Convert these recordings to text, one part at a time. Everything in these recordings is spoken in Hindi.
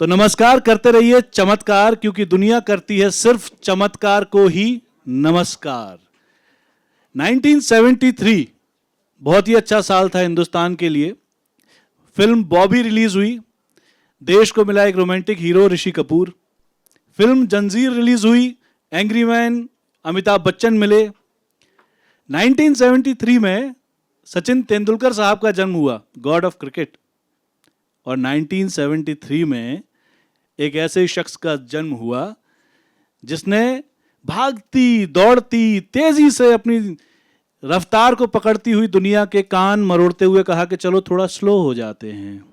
तो नमस्कार करते रहिए चमत्कार, क्योंकि दुनिया करती है सिर्फ चमत्कार को ही नमस्कार। 1973 बहुत ही अच्छा साल था हिंदुस्तान के लिए। फिल्म बॉबी रिलीज हुई, देश को मिला एक romantic hero Rishi Kapoor. Film जंजीर रिलीज हुई, एंग्री मैन अमिताभ बच्चन मिले। 1973 में सचिन तेंदुलकर साहब का जन्म हुआ, गॉड ऑफ क्रिकेट। और 1973 में एक ऐसे शख्स का जन्म हुआ जिसने भागती दौड़ती तेजी से अपनी रफ्तार को पकड़ती हुई दुनिया के कान मरोड़ते हुए कहा कि चलो थोड़ा स्लो हो जाते हैं,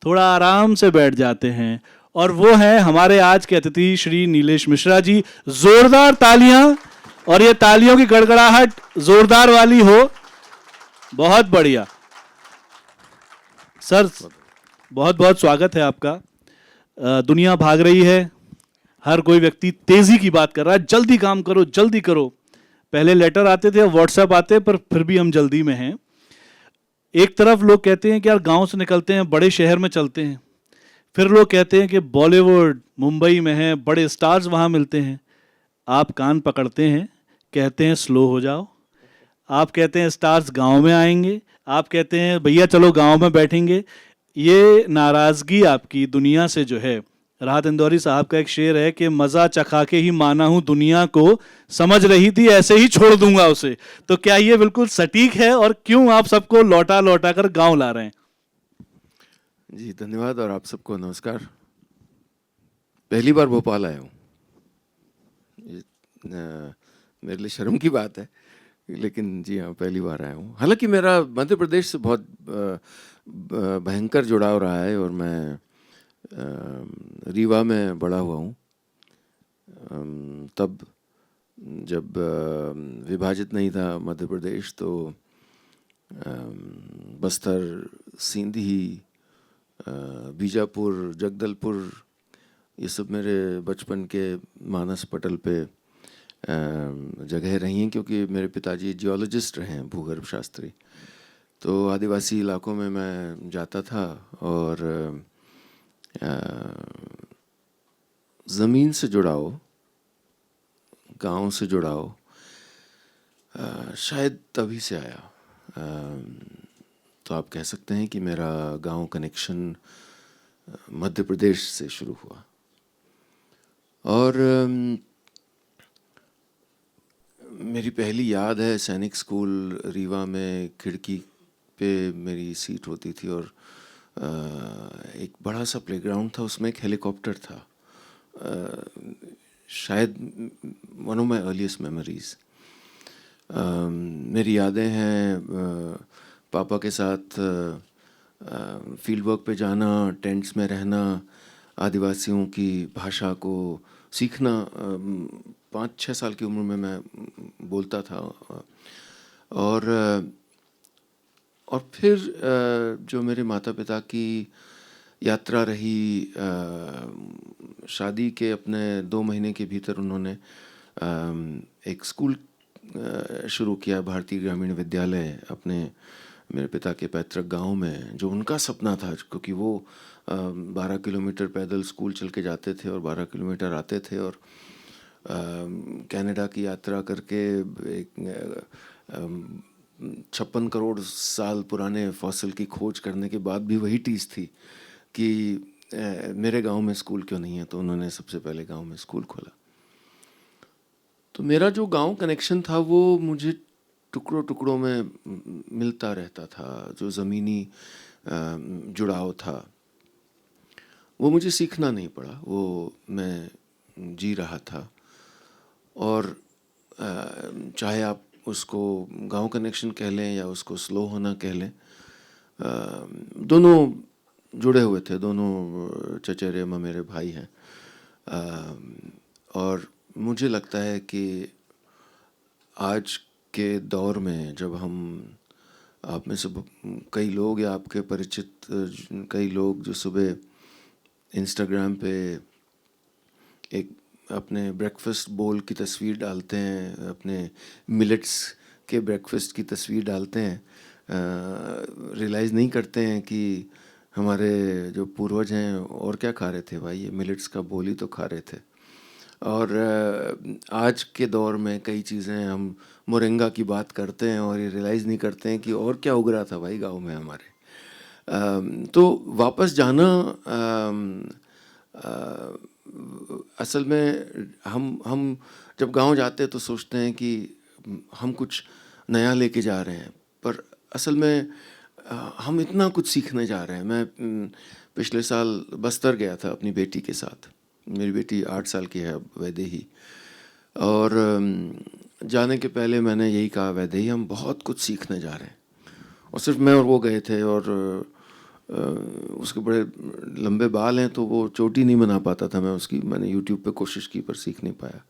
थोड़ा आराम से बैठ जाते हैं। और वो है हमारे आज के अतिथि श्री नीलेश मिश्रा जी। जोरदार तालियां, और ये तालियों की गड़गड़ाहट जोरदार वाली हो। बहुत बढ़िया सर, बहुत बहुत स्वागत है आपका। दुनिया भाग रही है, हर कोई व्यक्ति तेजी की बात कर रहा है, जल्दी काम करो जल्दी करो। पहले लेटर आते थे, व्हाट्सएप आते, पर फिर भी हम जल्दी में हैं। एक तरफ लोग कहते हैं कि यार गांव से निकलते हैं बड़े शहर में चलते हैं, फिर लोग कहते हैं कि बॉलीवुड मुंबई में है, बड़े स्टार्स वहां मिलते हैं। आप कान पकड़ते हैं, कहते हैं स्लो हो जाओ। आप कहते हैं स्टार्स गांव में आएंगे, आप कहते हैं भैया चलो गांव में बैठेंगे। ये नाराजगी आपकी दुनिया से जो है, राहत इंदौरी साहब का एक शेर है कि मजा चखा के ही माना हूं दुनिया को, समझ रही थी ऐसे ही छोड़ दूंगा उसे। तो क्या ये बिल्कुल सटीक है, और क्यों आप सबको लौटा लौटा कर गांव ला रहे हैं? जी धन्यवाद, और आप सबको नमस्कार। पहली बार भोपाल आया हूँ, मेरे लिए शर्म की बात है, लेकिन जी हाँ पहली बार आया हूँ। हालांकि मेरा मध्य प्रदेश से बहुत भयंकर जुड़ाव रहा है, और मैं रीवा में बड़ा हुआ हूँ। तब जब विभाजित नहीं था मध्य प्रदेश, तो बस्तर, सिंधी, बीजापुर, जगदलपुर, ये सब मेरे बचपन के मानस पटल पे जगह रही हैं, क्योंकि मेरे पिताजी जियोलॉजिस्ट रहे हैं, भूगर्भ शास्त्री। तो आदिवासी इलाकों में मैं जाता था, और ज़मीन से जुड़ाव, गांव से जुड़ाव शायद तभी से आया। तो आप कह सकते हैं कि मेरा गांव कनेक्शन मध्य प्रदेश से शुरू हुआ। और मेरी पहली याद है सैनिक स्कूल रीवा में, खिड़की पे मेरी सीट होती थी, और एक बड़ा सा प्लेग्राउंड था, उसमें एक हेलीकॉप्टर था। शायद one of my earliest memories. मेरी यादें हैं पापा के साथ फील्ड वर्क पे जाना, टेंट्स में रहना, आदिवासियों की भाषा को सीखना। 5-6 साल की उम्र में मैं बोलता था। और फिर जो मेरे माता पिता की यात्रा रही, शादी के अपने 2 महीने के भीतर उन्होंने एक स्कूल शुरू किया, भारतीय ग्रामीण विद्यालय, अपने मेरे पिता के पैतृक गांव में, जो उनका सपना था, क्योंकि वो 12 किलोमीटर पैदल स्कूल चल के जाते थे और 12 किलोमीटर आते थे। और कनाडा की यात्रा करके एक 56 करोड़ साल पुराने फॉसिल की खोज करने के बाद भी वही टीस थी कि मेरे गांव में स्कूल क्यों नहीं है। तो उन्होंने सबसे पहले गांव में स्कूल खोला। तो मेरा जो गांव कनेक्शन था वो मुझे टुकड़ों टुकड़ों में मिलता रहता था। जो ज़मीनी जुड़ाव था वो मुझे सीखना नहीं पड़ा, वो मैं जी रहा था। और चाहे आप उसको गांव कनेक्शन कह लें या उसको स्लो होना कह लें, दोनों जुड़े हुए थे, दोनों चचेरे ममेरे भाई हैं। और मुझे लगता है कि आज के दौर में जब हम, आप में से कई लोग या आपके परिचित कई लोग जो सुबह इंस्टाग्राम पे एक अपने ब्रेकफास्ट बोल की तस्वीर डालते हैं, अपने मिलेट्स के ब्रेकफास्ट की तस्वीर डालते हैं, रियलाइज़ नहीं करते हैं कि हमारे जो पूर्वज हैं और क्या खा रहे थे भाई, ये मिलेट्स का बोल ही तो खा रहे थे। और आज के दौर में कई चीज़ें हम मोरिंगा की बात करते हैं और ये रियलाइज़ नहीं करते हैं कि और क्या उग रहा था भाई गाँव में हमारे। तो वापस जाना असल में हम जब गांव जाते हैं तो सोचते हैं कि हम कुछ नया लेके जा रहे हैं, पर असल में हम इतना कुछ सीखने जा रहे हैं। मैं पिछले साल बस्तर गया था अपनी बेटी के साथ। मेरी बेटी 8 साल की है अब, वैदेही। और जाने के पहले मैंने यही कहा, वैदेही हम बहुत कुछ सीखने जा रहे हैं। और सिर्फ मैं और वो गए थे, और उसके बड़े लंबे बाल हैं तो वो चोटी नहीं बना पाता था मैं उसकी। मैंने यूट्यूब पे कोशिश की पर सीख नहीं पाया।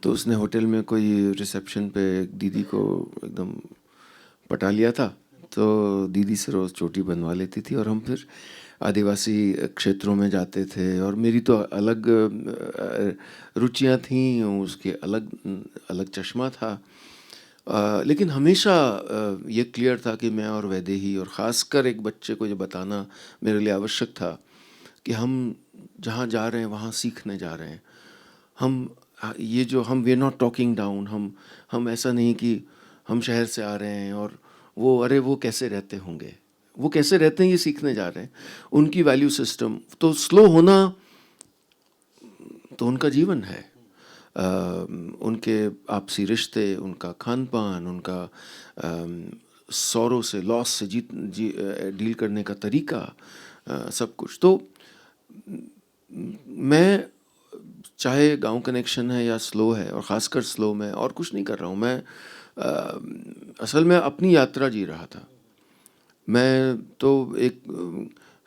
तो उसने होटल में कोई रिसेप्शन पे एक दीदी को एकदम पटा लिया था, तो दीदी से रोज़ चोटी बनवा लेती थी और हम फिर आदिवासी क्षेत्रों में जाते थे। और मेरी तो अलग रुचियाँ थीं, उसके अलग अलग चश्मा था। लेकिन हमेशा ये क्लियर था कि मैं और वैदेही, और ख़ासकर एक बच्चे को ये बताना मेरे लिए आवश्यक था कि हम जहाँ जा रहे हैं वहाँ सीखने जा रहे हैं। ये जो हम we are not talking down, हम ऐसा नहीं कि हम शहर से आ रहे हैं और वो अरे वो कैसे रहते होंगे, वो कैसे रहते हैं ये सीखने जा रहे हैं। उनकी वैल्यू सिस्टम तो स्लो होना तो उनका जीवन है। उनके आपसी रिश्ते, उनका खान पान, उनका सौरों से, लॉस से डील करने का तरीका, सब कुछ। तो मैं चाहे गांव कनेक्शन है या स्लो है, और ख़ासकर स्लो में, और कुछ नहीं कर रहा हूँ मैं। असल में अपनी यात्रा जी रहा था। मैं तो एक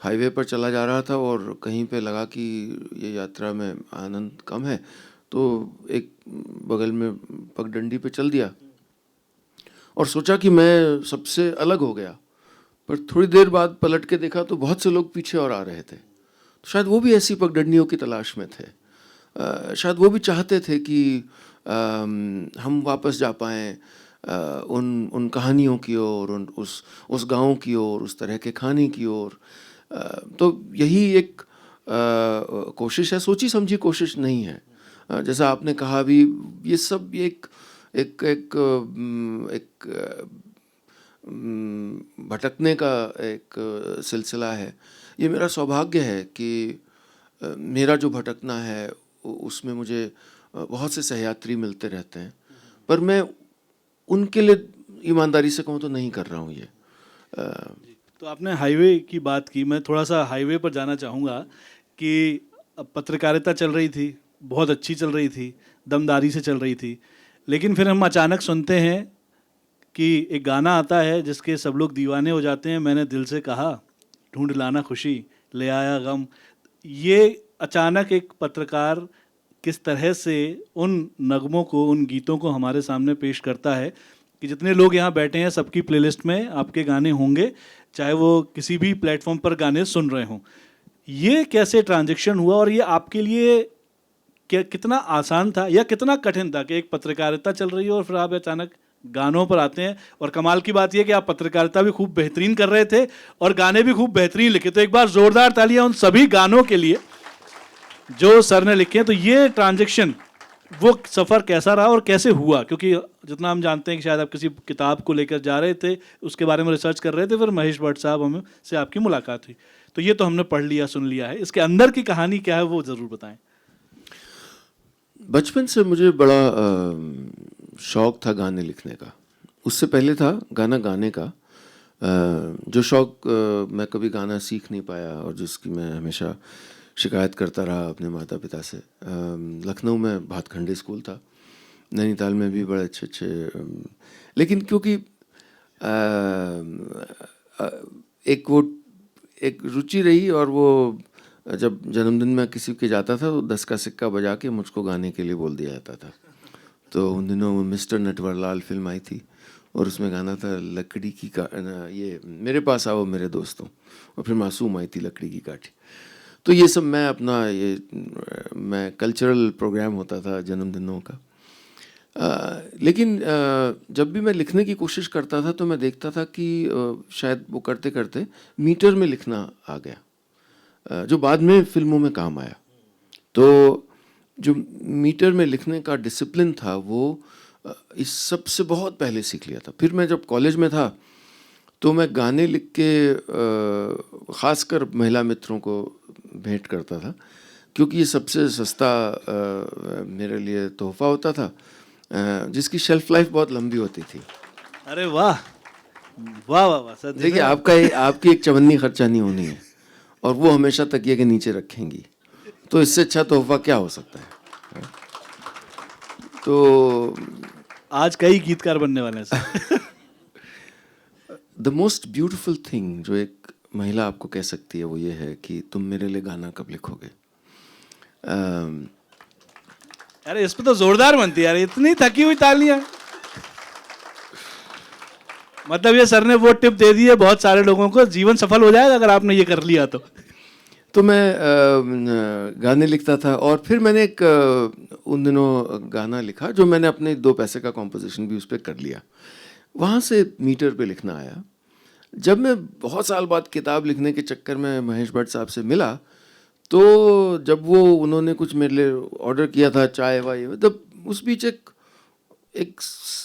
हाईवे पर चला जा रहा था और कहीं पे लगा कि ये यात्रा में आनंद कम है, तो एक बगल में पगडंडी पे चल दिया और सोचा कि मैं सबसे अलग हो गया। पर थोड़ी देर बाद पलट के देखा तो बहुत से लोग पीछे और आ रहे थे। तो शायद वो भी ऐसी पगडंडियों की तलाश में थे। शायद वो भी चाहते थे कि हम वापस जा पाएँ उन कहानियों की ओर, उस गांव की ओर, उस तरह के खाने की ओर। तो यही एक कोशिश है, सोची समझी कोशिश नहीं है। जैसा आपने कहा भी, ये सब एक एक एक एक भटकने का एक सिलसिला है। ये मेरा सौभाग्य है कि मेरा जो भटकना है उसमें मुझे बहुत से सहयात्री मिलते रहते हैं, पर मैं उनके लिए ईमानदारी से कहूँ तो नहीं कर रहा हूँ ये। तो आपने हाईवे की बात की, मैं थोड़ा सा हाईवे पर जाना चाहूँगा कि अब पत्रकारिता चल रही थी, बहुत अच्छी चल रही थी, दमदारी से चल रही थी, लेकिन फिर हम अचानक सुनते हैं कि एक गाना आता है जिसके सब लोग दीवाने हो जाते हैं, मैंने दिल से कहा ढूंढ लाना खुशी ले आया गम। ये अचानक एक पत्रकार किस तरह से उन नगमों को, उन गीतों को हमारे सामने पेश करता है कि जितने लोग यहाँ बैठे हैं सबकी प्लेलिस्ट में आपके गाने होंगे, चाहे वो किसी भी प्लेटफॉर्म पर गाने सुन रहे हों। ये कैसे ट्रांजैक्शन हुआ और ये आपके लिए क्या, कितना आसान था या कितना कठिन था कि एक पत्रकारिता चल रही है और फिर आप अचानक गानों पर आते हैं? और कमाल की बात यह कि आप पत्रकारिता भी खूब बेहतरीन कर रहे थे और गाने भी खूब बेहतरीन लिखे। तो एक बार जोरदार तालियां उन सभी गानों के लिए जो सर ने लिखे हैं। तो ये ट्रांजैक्शन, वो सफ़र कैसा रहा और कैसे हुआ? क्योंकि जितना हम जानते हैं कि शायद आप किसी किताब को लेकर जा रहे थे, उसके बारे में रिसर्च कर रहे थे, फिर महेश भट्ट साहब हमें से आपकी मुलाकात हुई। तो ये तो हमने पढ़ लिया, सुन लिया है, इसके अंदर की कहानी क्या है वो ज़रूर बताएं। बचपन से मुझे बड़ा शौक था गाने लिखने का। उससे पहले था गाना गाने का। जो शौक मैं कभी गाना सीख नहीं पाया और जिसकी मैं हमेशा शिकायत करता रहा अपने माता पिता से। लखनऊ में भातखंडे स्कूल था, नैनीताल में भी बड़े अच्छे अच्छे, लेकिन क्योंकि एक रुचि रही, और वो जब जन्मदिन में किसी के जाता था तो 10 का सिक्का बजा के मुझको गाने के लिए बोल दिया जाता था। तो उन दिनों मिस्टर नटवरलाल फिल्म आई थी और उसमें गाना था लकड़ी की ये मेरे पास आओ मेरे दोस्तों, और फिर मासूम आई थी लकड़ी की काठी। तो ये सब मैं अपना मैं कल्चरल प्रोग्राम होता था जन्मदिनों का। लेकिन जब भी मैं लिखने की कोशिश करता था तो मैं देखता था कि शायद वो करते करते मीटर में लिखना आ गया, जो बाद में फिल्मों में काम आया। तो जो मीटर में लिखने का डिसिप्लिन था वो इस सब से बहुत पहले सीख लिया था। फिर मैं जब कॉलेज में था तो मैं गाने लिख के ख़ासकर महिला मित्रों को भेंट करता था, क्योंकि ये सबसे सस्ता मेरे लिए तोहफ़ा होता था, जिसकी शेल्फ लाइफ बहुत लंबी होती थी। अरे वाह वाह वाह वाह सर। देखिए, आपकी एक चवन्नी खर्चा नहीं होनी है और वो हमेशा तकिए के नीचे रखेंगी, तो इससे अच्छा तोहफ़ा क्या हो सकता है? तो आज कई गीतकार बनने वाले हैं sir. The most beautiful thing जो एक महिला आपको कह सकती है वो ये है कि तुम मेरे लिए गाना कब लिखोगे। अरे इस पे तो जोरदार बनती है यार, इतनी थकी हुई तालियां। मतलब ये सर ने वो टिप दे दी है बहुत सारे लोगों को, जीवन सफल हो जाएगा अगर आपने ये कर लिया तो मैं गाने लिखता था और फिर मैंने एक उन दिनों गाना लिखा जो मैंने अपने 2 पैसे का कॉम्पोजिशन भी उस पर कर लिया। वहाँ से मीटर पे लिखना आया। जब मैं बहुत साल बाद किताब लिखने के चक्कर में महेश भट्ट साहब से मिला, तो जब वो उन्होंने कुछ मेरे लिए ऑर्डर किया था चाय वाय, तब उस बीच एक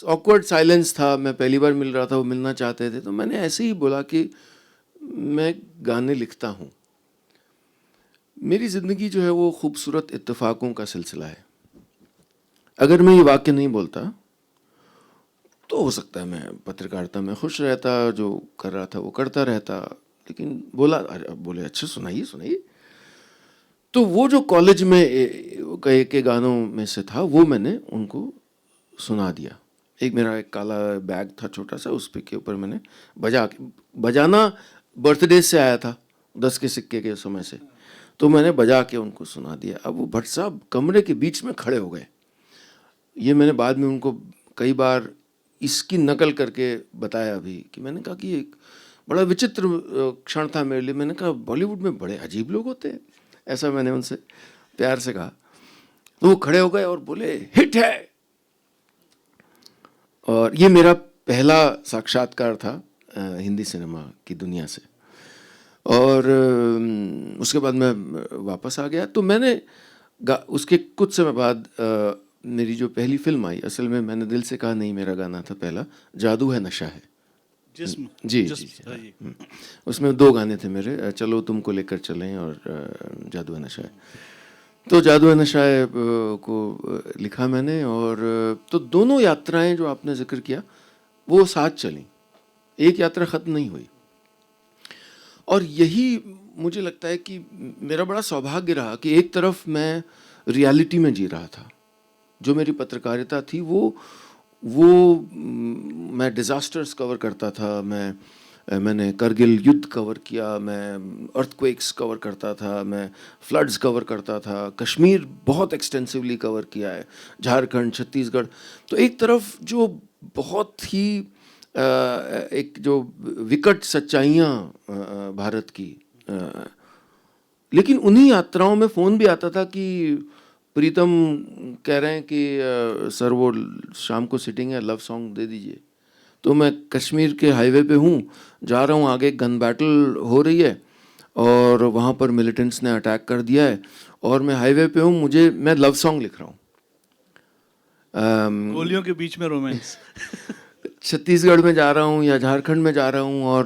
ऑकवर्ड साइलेंस था। मैं पहली बार मिल रहा था, वो मिलना चाहते थे, तो मैंने ऐसे ही बोला कि मैं गाने लिखता हूँ। मेरी ज़िंदगी जो है वो खूबसूरत इत्तेफाकों का सिलसिला है। अगर मैं ये वाक्य नहीं बोलता तो हो सकता है मैं पत्रकारिता में खुश रहता, जो कर रहा था वो करता रहता, लेकिन बोले अच्छा सुनाइए सुनाइए। तो वो जो कॉलेज में के गानों में से था वो मैंने उनको सुना दिया। एक मेरा एक काला बैग था छोटा सा, उस पे के ऊपर मैंने बजाना बर्थडे से आया था 10 के सिक्के के समय से, तो मैंने बजा के उनको सुना दिया। अब वो भट्ट साहब कमरे के बीच में खड़े हो गए। ये मैंने बाद में उनको कई बार इसकी नकल करके बताया भी कि मैंने कहा कि एक बड़ा विचित्र क्षण था मेरे लिए। मैंने कहा बॉलीवुड में बड़े अजीब लोग होते हैं, ऐसा मैंने उनसे प्यार से कहा। तो वो खड़े हो गए और बोले हिट है। और ये मेरा पहला साक्षात्कार था हिंदी सिनेमा की दुनिया से। और उसके बाद मैं वापस आ गया। तो मैंने उसके कुछ समय बाद मेरी जो पहली फिल्म आई, असल में मैंने दिल से कहा नहीं मेरा गाना था पहला, जादू है नशा है। जिस्म जी जी, जी। उसमें 2 गाने थे मेरे, चलो तुमको लेकर चलें और जादू है नशा है। तो जादू है नशा है को लिखा मैंने, और तो दोनों यात्राएं जो आपने जिक्र किया वो साथ चली, एक यात्रा ख़त्म नहीं हुई। और यही मुझे लगता है कि मेरा बड़ा सौभाग्य रहा कि एक तरफ मैं रियलिटी में जी रहा था। जो मेरी पत्रकारिता थी वो मैं डिज़ास्टर्स कवर करता था, मैंने करगिल युद्ध कवर किया, मैं अर्थक्वेक्स कवर करता था, मैं फ्लड्स कवर करता था, कश्मीर बहुत एक्सटेंसिवली कवर किया है, झारखंड, छत्तीसगढ़। तो एक तरफ जो बहुत ही एक जो विकट सच्चाइयाँ भारत की, लेकिन उन्हीं यात्राओं में फ़ोन भी आता था कि प्रीतम कह रहे हैं कि सर वो शाम को सिटिंग है, लव सॉन्ग दे दीजिए। तो मैं कश्मीर के हाईवे पे हूँ, जा रहा हूँ, आगे गन बैटल हो रही है और वहाँ पर मिलिटेंट्स ने अटैक कर दिया है और मैं हाईवे पे हूँ, मैं लव सॉन्ग लिख रहा हूँ। गोलियों के बीच में रोमांस। छत्तीसगढ़ में जा रहा हूँ या झारखंड में जा रहा हूँ और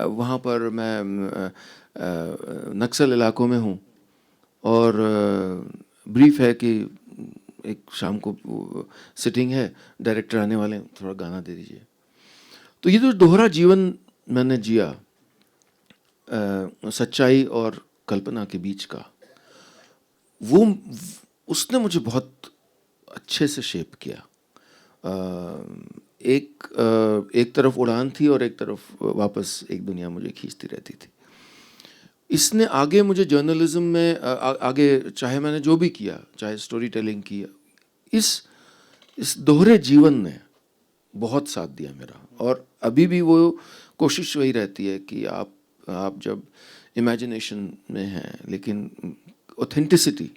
वहाँ पर मैं नक्सल इलाकों में हूँ और ब्रीफ है कि एक शाम को सिटिंग है, डायरेक्टर आने वाले हैं, थोड़ा गाना दे दीजिए। तो ये जो दोहरा जीवन मैंने जिया सच्चाई और कल्पना के बीच का, वो उसने मुझे बहुत अच्छे से शेप किया। एक तरफ उड़ान थी और एक तरफ वापस एक दुनिया मुझे खींचती रहती थी। इसने आगे मुझे जर्नलिज्म में आगे चाहे मैंने जो भी किया, चाहे स्टोरी टेलिंग किया, इस दोहरे जीवन ने बहुत साथ दिया मेरा। और अभी भी वो कोशिश वही रहती है कि आप जब इमेजिनेशन में हैं, लेकिन ऑथेंटिसिटी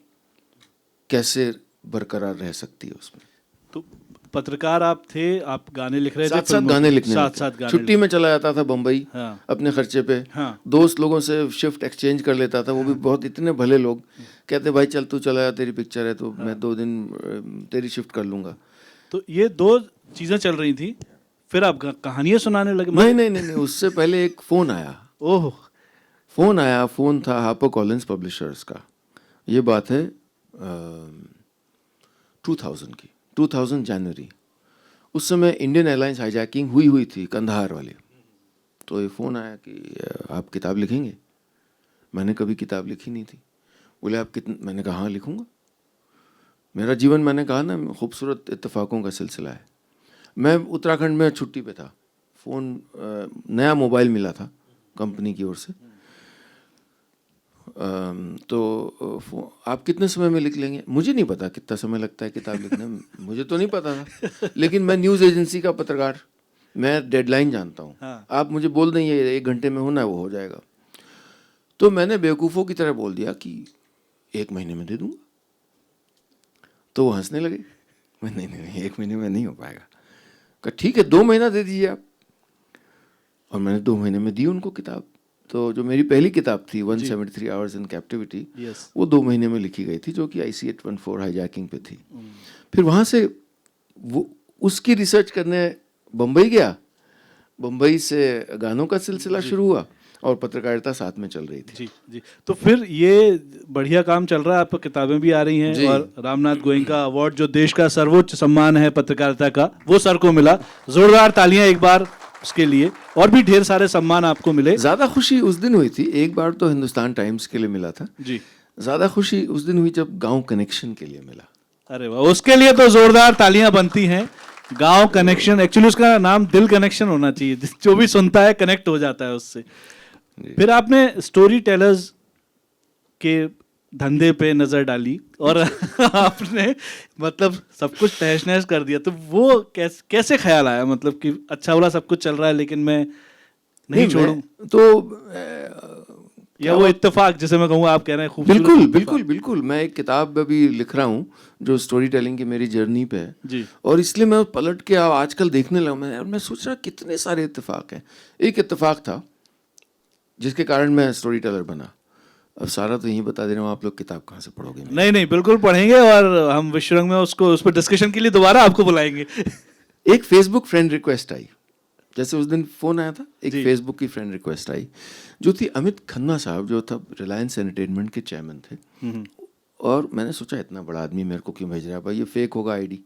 कैसे बरकरार रह सकती है उसमें। तो पत्रकार आप थे, आप गाने लिख रहे थे, साथ साथ गाने लिखने साथ लगते। साथ गाने छुट्टी में चला जाता था बम्बई हाँ। अपने खर्चे पे, हाँ। दोस्त लोगों से शिफ्ट एक्सचेंज कर लेता था, वो भी बहुत इतने भले लोग, कहते भाई चल तू चला जा, तेरी पिक्चर है तो मैं 2 दिन तेरी शिफ्ट कर लूंगा। तो ये दो चीजें चल रही थी, फिर आप कहानियां सुनाने लगे? नहीं नहीं नहीं नहीं, उससे पहले एक फोन आया। ओह, फोन था हार्पर कॉलिंस पब्लिशर्स का। ये बात है 2000 की, 2000 जनवरी। उस समय इंडियन एयरलाइंस हाईजैकिंग हुई थी कंधार वाली। तो ये फ़ोन आया कि आप किताब लिखेंगे। मैंने कभी किताब लिखी नहीं थी। बोले आप कितने, मैंने कहा हाँ लिखूंगा। मेरा जीवन, मैंने कहा ना, खूबसूरत इत्तेफाकों का सिलसिला है। मैं उत्तराखंड में छुट्टी पे था, फ़ोन नया मोबाइल मिला था कंपनी की ओर से। तो आप कितने समय में लिख लेंगे? मुझे नहीं पता कितना समय लगता है किताब लिखने में, मुझे तो नहीं पता था, लेकिन मैं न्यूज़ एजेंसी का पत्रकार, मैं डेडलाइन जानता हूँ। हाँ। आप मुझे बोल दें ये 1 घंटे में होना है, वो हो जाएगा। तो मैंने बेवकूफ़ों की तरह बोल दिया कि 1 महीने में दे दूंगा। तो वो हंसने लगे। मैं नहीं 1 महीने में नहीं हो पाएगा। कहा ठीक है 2 महीना दे दीजिए आप। और मैंने 2 महीने में दी उनको किताब। तो जो मेरी पहली किताब थी 173 आवर्स इन कैप्टिविटी, वो 2 महीने में लिखी गई थी, जो कि IC-814 हाईजैकिंग पे थी। फिर वहाँ से वो उसकी रिसर्च करने बम्बई गया। बम्बई से गानों का सिलसिला शुरू हुआ और पत्रकारिता साथ में चल रही थी। जी जी। तो फिर ये बढ़िया काम चल रहा है, आपको किताबें भी आ रही हैं और रामनाथ गोयनका अवार्ड, जो देश का सर्वोच्च सम्मान है पत्रकारिता का, वो सर को मिला। जोरदार तालियां एक बार उसके लिए। और भी ढेर सारे सम्मान आपको मिले। ज्यादा खुशी उस दिन हुई थी, एक बार तो हिंदुस्तान टाइम्स के लिए मिला था जी। ज्यादा खुशी उस दिन हुई जब गांव कनेक्शन के लिए मिला। अरे वाह, उसके लिए तो जोरदार तालियां बनती हैं। गांव कनेक्शन, एक्चुअली उसका नाम दिल कनेक्शन होना चाहिए, जो भी सुनता है कनेक्ट हो जाता है उससे। फिर आपने स्टोरी टेलर्स के धंधे पे नजर डाली और आपने मतलब सब कुछ तहस नहस कर दिया। तो वो कैसे ख्याल आया, मतलब कि अच्छा वाला सब कुछ चल रहा है लेकिन मैं नहीं छोड़ूं? तो या वो इत्तेफाक जिसे मैं कहूँगा, आप कह रहे हैं खूबसूरत बिल्कुल इत्तेफाक। बिल्कुल बिल्कुल। मैं एक किताब अभी लिख रहा हूँ जो स्टोरी टेलिंग की मेरी जर्नी पे है जी। और इसलिए मैं पलट के आजकल देखने लगा। मैं सोच रहा कितने सारे इत्तेफाक हैं। एक इत्तेफाक था जिसके कारण मैं स्टोरी टेलर बना। अब सारा तो यही बता दे रहा हूँ, आप लोग किताब कहाँ से पढ़ोगे? नहीं नहीं, बिल्कुल पढ़ेंगे और हम विश्वरंग में उसको उस पर डिस्कशन के लिए दोबारा आपको बुलाएंगे। एक फेसबुक फ्रेंड रिक्वेस्ट आई, जैसे उस दिन फोन आया था, एक जी। फेसबुक की फ्रेंड रिक्वेस्ट आई जो थी अमित खन्ना साहब, जो था रिलायंस एंटरटेनमेंट के चेयरमैन थे। और मैंने सोचा इतना बड़ा आदमी मेरे को क्यों भेज रहा है भाई, ये फेक होगा आईडी।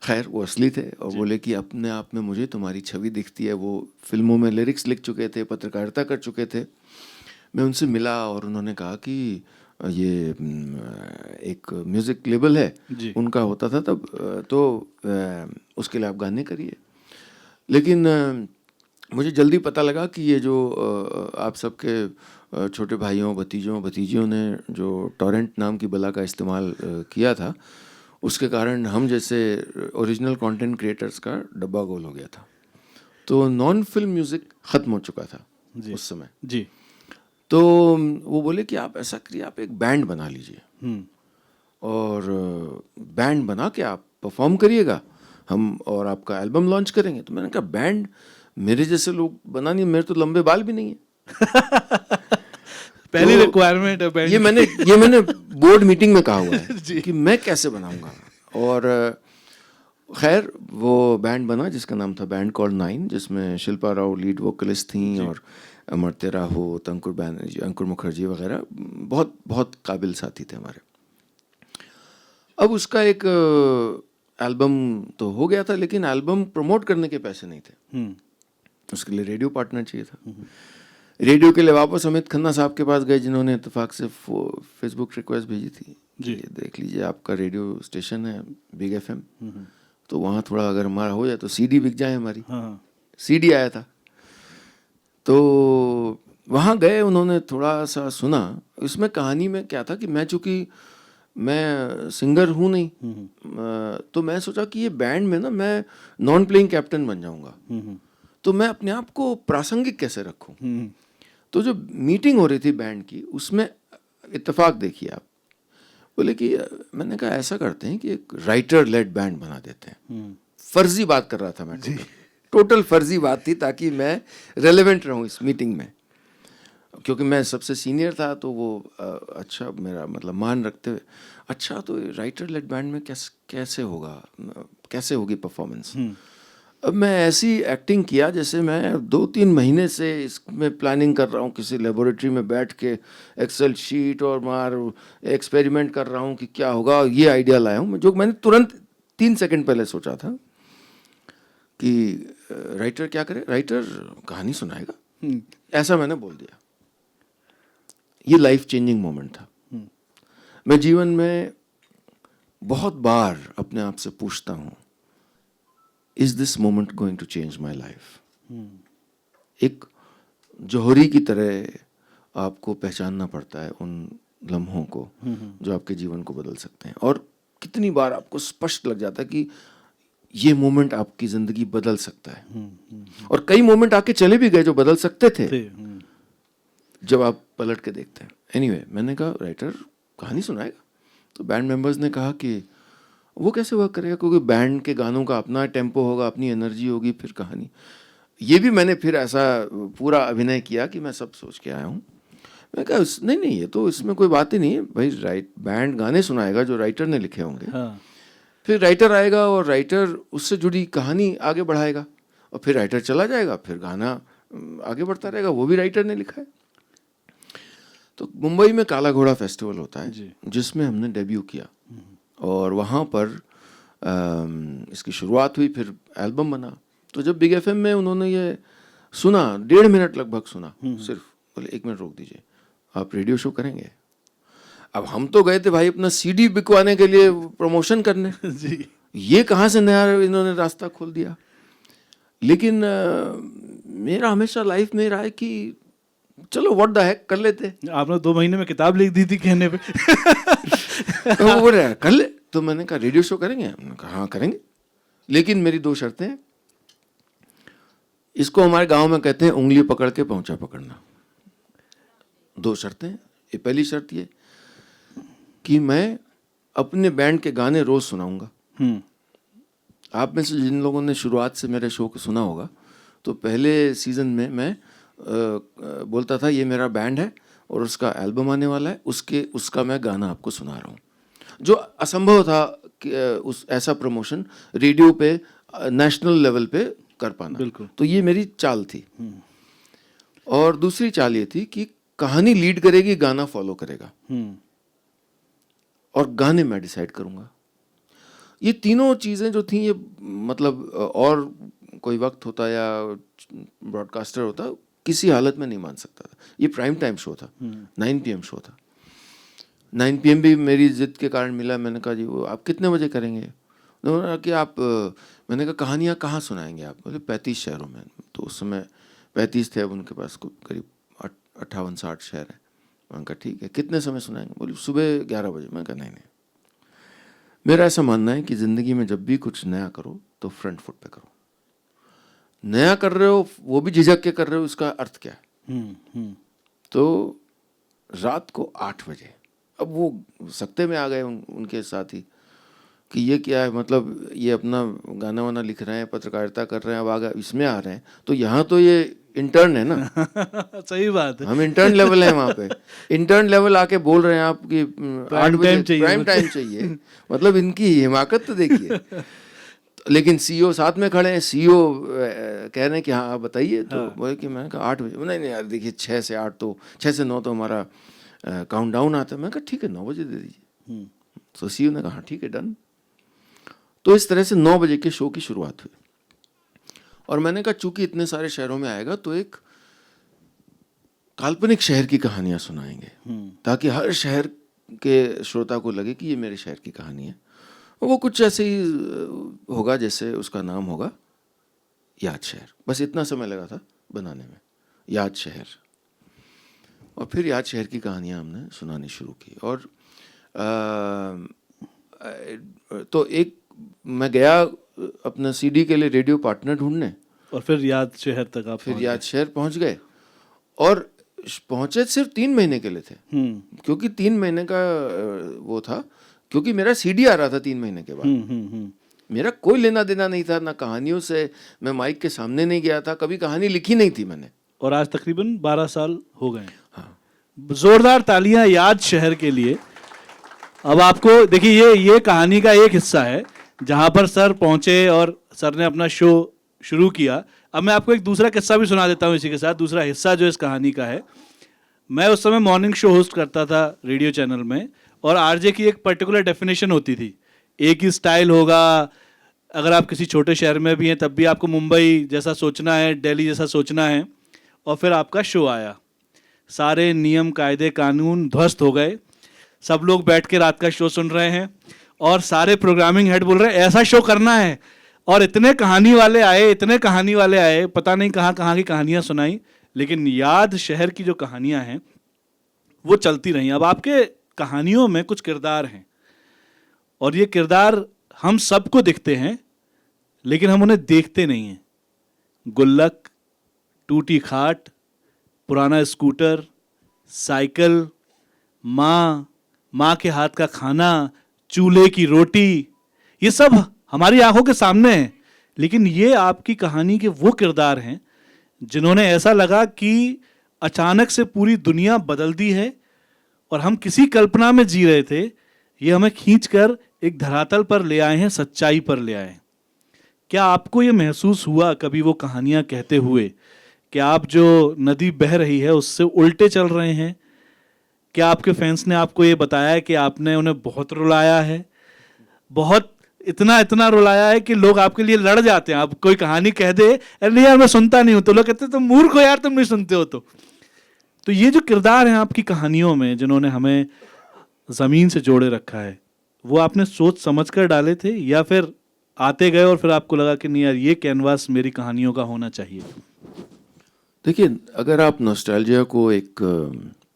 खैर वो असली थे और बोले कि अपने आप में मुझे तुम्हारी छवि दिखती है। वो फिल्मों में लिरिक्स लिख चुके थे, पत्रकारिता कर चुके थे। मैं उनसे मिला और उन्होंने कहा कि ये एक म्यूज़िक लेबल है जी। उनका होता था तब, तो उसके लिए आप गाने करिए। लेकिन मुझे जल्दी पता लगा कि ये जो आप सबके छोटे भाइयों भतीजियों ने जो टॉरेंट नाम की बला का इस्तेमाल किया था, उसके कारण हम जैसे ओरिजिनल कंटेंट क्रिएटर्स का डब्बा गोल हो गया था। तो नॉन फिल्म म्यूज़िक ख़त्म हो चुका था उस समय। जी। तो वो बोले कि आप ऐसा करिए, आप एक बैंड बना लीजिए और बैंड बना के आप परफॉर्म करिएगा, हम और आपका एल्बम लॉन्च करेंगे। तो मैंने कहा बैंड मेरे जैसे लोग बना नहीं, मेरे तो लंबे बाल भी नहीं है। पहली तो रिक्वायरमेंट है बैंड। ये मैंने बोर्ड मीटिंग में कहा हुआ है कि मैं कैसे बनाऊंगा। और खैर वो बैंड बना जिसका नाम था बैंड कॉल्ड 9, जिसमें शिल्पा राव लीड वोकलिस्ट थी और अमर्त्य राहोत, अंकुर बैनर्जी, अंकुर मुखर्जी वगैरह बहुत बहुत काबिल साथी थे हमारे। अब उसका एक एल्बम तो हो गया था, लेकिन एल्बम प्रमोट करने के पैसे नहीं थे। उसके लिए रेडियो पार्टनर चाहिए था। रेडियो के लिए वापस अमित खन्ना साहब के पास गए, जिन्होंने इत्तेफाक से फेसबुक रिक्वेस्ट भेजी थी जी, देख लीजिए आपका रेडियो स्टेशन है बिग FM, तो वहाँ थोड़ा अगर हमारा हो जाए तो CD बिक जाए हमारी। CD आया था तो वहाँ गए, उन्होंने थोड़ा सा सुना। इसमें कहानी में क्या था कि मैं चूँकि मैं सिंगर हूँ नहीं, तो मैं सोचा कि ये बैंड में ना मैं नॉन प्लेइंग कैप्टन बन जाऊँगा, तो मैं अपने आप को प्रासंगिक कैसे रखूँ। तो जो मीटिंग हो रही थी बैंड की, उसमें इत्तेफाक देखिए आप, बोले कि मैंने कहा ऐसा करते हैं कि एक राइटर लेड बैंड बना देते हैं। फर्जी बात कर रहा था मैं, टोटल फर्जी बात थी ताकि मैं रेलेवेंट रहूं इस मीटिंग में, क्योंकि मैं सबसे सीनियर था। तो वो अच्छा मेरा मतलब मान रखते हुए, अच्छा तो राइटर लेड बैंड में कैसे होगा, कैसे होगी परफॉर्मेंस। अब मैं ऐसी एक्टिंग किया जैसे मैं 2-3 महीने से इसमें प्लानिंग कर रहा हूँ, किसी लेबोरेटरी में बैठ के एक्सेल शीट और मार एक्सपेरिमेंट कर रहा हूँ कि क्या होगा। ये आइडिया लाया हूँ जो मैंने तुरंत 3 सेकंड पहले सोचा था कि राइटर क्या करे, राइटर कहानी सुनाएगा, ऐसा मैंने बोल दिया। ये लाइफ चेंजिंग मोमेंट था। मैं जीवन में बहुत बार अपने आप से पूछता हूँ, is this moment going to change my life. एक जौहरी की तरह आपको पहचानना पड़ता है उन लम्हों को जो आपके जीवन को बदल सकते हैं। और कितनी बार आपको स्पष्ट लग जाता है कि ये मोमेंट आपकी जिंदगी बदल सकता है। और कई मोमेंट आके चले भी गए जो बदल सकते थे जब आप पलट के देखते हैं। एनीवे, मैंने कहा राइटर कहानी सुनाएगा। तो बैंड मेंबर्स ने कहा कि वो कैसे वर्क करेगा, क्योंकि बैंड के गानों का अपना टेम्पो होगा, अपनी एनर्जी होगी, फिर कहानी। ये भी मैंने फिर ऐसा पूरा अभिनय किया कि मैं सब सोच के आया हूँ। मैं कहा नहीं ये तो इसमें कोई बात ही नहीं है भाई, बैंड गाने सुनाएगा जो राइटर ने लिखे होंगे। हाँ। फिर राइटर आएगा और राइटर उससे जुड़ी कहानी आगे बढ़ाएगा, और फिर राइटर चला जाएगा, फिर गाना आगे बढ़ता रहेगा, वो भी राइटर ने लिखा है। तो मुंबई में काला घोड़ा फेस्टिवल होता है जिसमें हमने डेब्यू किया, और वहाँ पर इसकी शुरुआत हुई, फिर एल्बम बना। तो जब बिग एफएम में उन्होंने ये सुना, 1.5 मिनट लगभग सुना, सिर्फ बोले 1 मिनट रोक दीजिए, आप रेडियो शो करेंगे। अब हम तो गए थे भाई अपना सीडी बिकवाने के लिए, प्रमोशन करने जी। ये कहाँ से नया इन्होंने रास्ता खोल दिया। लेकिन मेरा हमेशा लाइफ में रहा है कि चलो व्हाट द हेक कर लेते। आपने 2 महीने में किताब लिख दी थी कहने पे। तो वो बोल रहा कर ले। तो मैंने कहा रेडियो शो करेंगे, हमने कहा हाँ करेंगे, लेकिन मेरी 2 शर्तें हैं। इसको हमारे गांव में कहते हैं उंगली पकड़ के पहुंचा पकड़ना। 2 शर्तें। ये पहली शर्त ये कि मैं अपने बैंड के गाने रोज सुनाऊंगा। आप में से जिन लोगों ने शुरुआत से मेरे शो को सुना होगा, तो पहले सीजन में मैं बोलता था ये मेरा बैंड है और उसका एल्बम आने वाला है, उसका मैं गाना आपको सुना रहा हूँ, जो असंभव था कि उस ऐसा प्रमोशन रेडियो पे नेशनल लेवल पे कर पाना। बिल्कुल। तो ये मेरी चाल थी। और दूसरी चाल ये थी कि कहानी लीड करेगी, गाना फॉलो करेगा, और गाने मैं डिसाइड करूंगा। ये तीनों चीजें जो थी, ये मतलब और कोई वक्त होता या ब्रॉडकास्टर होता, किसी हालत में नहीं मान सकता था। ये प्राइम टाइम शो था, 9 PM शो था। 9 PM भी मेरी जिद के कारण मिला। मैंने कहा जी वो आप कितने बजे करेंगे? उन्होंने कहा कि आप, मैंने कहा कहानियाँ कहाँ सुनाएंगे आप? बोले 35 शहरों में। तो उस समय 35 थे, अब उनके पास करीब 58-60 शहर हैं। मैंने कहा ठीक है, कितने समय सुनाएंगे? बोले सुबह 11 बजे। मैंने कहा नहीं, मेरा ऐसा मानना है कि ज़िंदगी में जब भी कुछ नया करो तो फ्रंट फुट पे करो। नया कर रहे हो, वो भी झिझक के कर रहे हो, उसका अर्थ क्या है? तो रात को 8 बजे, अब वो सख्ते में आ गए उनके साथी कि ये क्या है, मतलब ये अपना गाना वाना लिख रहे हैं, पत्रकारिता कर रहे हैं, अब आगे इसमें आ रहे हैं, तो यहाँ तो ये इंटर्न है ना। सही बात है, हम इंटर्न लेवल है वहाँ पे। इंटर्न लेवल आके बोल रहे हैं आप कि 8 बजे प्राइम टाइम चाहिए। मतलब इनकी हिमाकत तो देखिए। लेकिन सीईओ साथ में खड़े हैं, सीईओ कह रहे हैं कि हाँ आप बताइए। तो बोले कि मैंने कहा 8 बजे। नहीं यार देखिए 6 से 8 तो 6 से 9 तो हमारा काउंट डाउन आता है। मैंने कहा ठीक है 9 बजे दे दीजिए। तो सीईओ ने कहा ठीक है डन। तो इस तरह से 9 बजे के शो की शुरुआत हुई। और मैंने कहा चूंकि इतने सारे शहरों में आएगा तो एक काल्पनिक शहर की कहानियां सुनाएंगे, ताकि हर शहर के श्रोता को लगे कि ये मेरे शहर की कहानी है। वो कुछ ऐसे ही होगा जैसे उसका नाम होगा याद शहर। बस इतना समय लगा था बनाने में, याद शहर। और फिर याद शहर की कहानियां हमने सुनानी शुरू की। और तो एक मैं गया अपना सीडी के लिए रेडियो पार्टनर ढूंढने, और फिर याद शहर तक आप फिर याद शहर पहुंच गए। और पहुंचे सिर्फ 3 महीने के लिए थे, क्योंकि 3 महीने का वो था, क्योंकि मेरा सीडी आ रहा था 3 महीने के बाद। मेरा कोई लेना देना नहीं था ना कहानियों से, मैं माइक के सामने नहीं गया था, कभी कहानी लिखी नहीं थी मैंने। और आज तकरीबन 12 साल हो गए। हाँ, जोरदार तालियां याद शहर के लिए। अब आपको देखिए, ये कहानी का एक हिस्सा है जहां पर सर पहुंचे और सर ने अपना शो शुरू किया। अब मैं आपको एक दूसरा किस्सा भी सुना देता हूं इसी के साथ, दूसरा हिस्सा जो इस कहानी का है। मैं उस समय मॉर्निंग शो होस्ट करता था रेडियो चैनल में, और आरजे की एक पर्टिकुलर डेफिनेशन होती थी, एक ही स्टाइल होगा। अगर आप किसी छोटे शहर में भी हैं तब भी आपको मुंबई जैसा सोचना है, दिल्ली जैसा सोचना है। और फिर आपका शो आया, सारे नियम कायदे कानून ध्वस्त हो गए। सब लोग बैठ के रात का शो सुन रहे हैं और सारे प्रोग्रामिंग हेड बोल रहे हैं ऐसा शो करना है। और इतने कहानी वाले आए, इतने कहानी वाले आए, पता नहीं कहाँ कहाँ की कहानियाँ सुनाई, लेकिन याद शहर की जो कहानियाँ हैं वो चलती रहीं। अब आपके कहानियों में कुछ किरदार हैं और ये किरदार हम सबको दिखते हैं, लेकिन हम उन्हें देखते नहीं हैं। गुल्लक, टूटी खाट, पुराना स्कूटर, साइकिल, माँ के हाथ का खाना, चूल्हे की रोटी, ये सब हमारी आंखों के सामने है। लेकिन ये आपकी कहानी के वो किरदार हैं जिन्होंने ऐसा लगा कि अचानक से पूरी दुनिया बदल दी है और हम किसी कल्पना में जी रहे थे, ये हमें खींचकर एक धरातल पर ले आए हैं, सच्चाई पर ले आए हैं। क्या आपको ये महसूस हुआ कभी वो कहानियां कहते हुए कि आप जो नदी बह रही है उससे उल्टे चल रहे हैं? क्या आपके फैंस ने आपको ये बताया है कि आपने उन्हें बहुत रुलाया है, बहुत इतना रुलाया है कि लोग आपके लिए लड़ जाते हैं? आप कोई कहानी कह दे, अरे नहीं यार मैं सुनता नहीं हूं, तो लोग कहते तुम मूर्ख हो यार, तुम नहीं सुनते हो। तो ये जो किरदार हैं आपकी कहानियों में जिन्होंने हमें जमीन से जोड़े रखा है, वो आपने सोच समझ कर डाले थे या फिर आते गए और फिर आपको लगा कि नहीं यार ये कैनवास मेरी कहानियों का होना चाहिए? देखिए, अगर आप नॉस्टैल्जिया को एक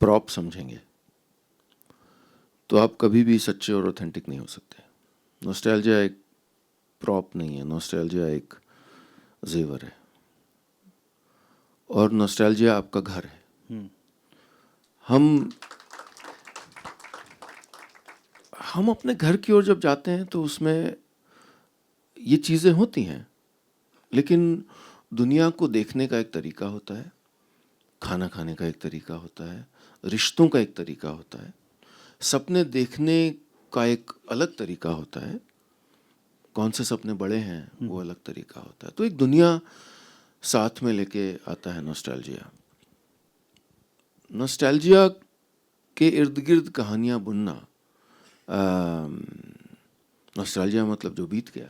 प्रॉप समझेंगे तो आप कभी भी सच्चे और ऑथेंटिक नहीं हो सकते। नॉस्टैल्जिया एक प्रॉप नहीं है, नॉस्टैल्जिया एक जेवर है, और नॉस्टैल्जिया आपका घर है। हम अपने घर की ओर जब जाते हैं तो उसमें ये चीज़ें होती हैं, लेकिन दुनिया को देखने का एक तरीका होता है, खाना खाने का एक तरीका होता है, रिश्तों का एक तरीका होता है, सपने देखने का एक अलग तरीका होता है, कौन से सपने बड़े हैं वो अलग तरीका होता है। तो एक दुनिया साथ में लेके आता है नॉस्टैल्जिया। नॉस्टैल्जिया के इर्द गिर्द कहानियां बुनना, नॉस्टैल्जिया मतलब जो बीत गया,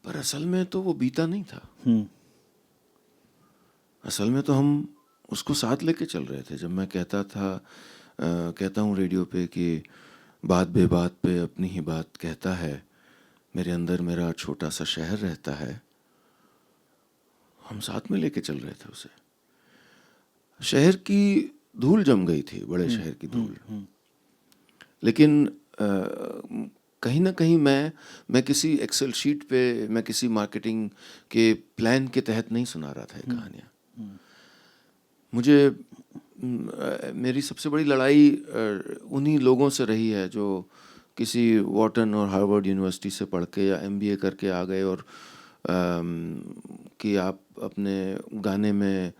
पर असल में तो वो बीता नहीं था। असल में तो हम उसको साथ लेके चल रहे थे। जब मैं कहता हूँ रेडियो पे कि बात बेबात पे अपनी ही बात कहता है, मेरे अंदर मेरा छोटा सा शहर रहता है, हम साथ में लेके चल रहे थे उसे। शहर की धूल जम गई थी, बड़े शहर की धूल, लेकिन कहीं ना कहीं मैं किसी एक्सेल शीट पे, मैं किसी मार्केटिंग के प्लान के तहत नहीं सुना रहा था ये कहानियाँ। मेरी सबसे बड़ी लड़ाई उन्हीं लोगों से रही है जो किसी वॉर्टन और हार्वर्ड यूनिवर्सिटी से पढ़ के या MBA करके आ गए और कि आप अपने गाने में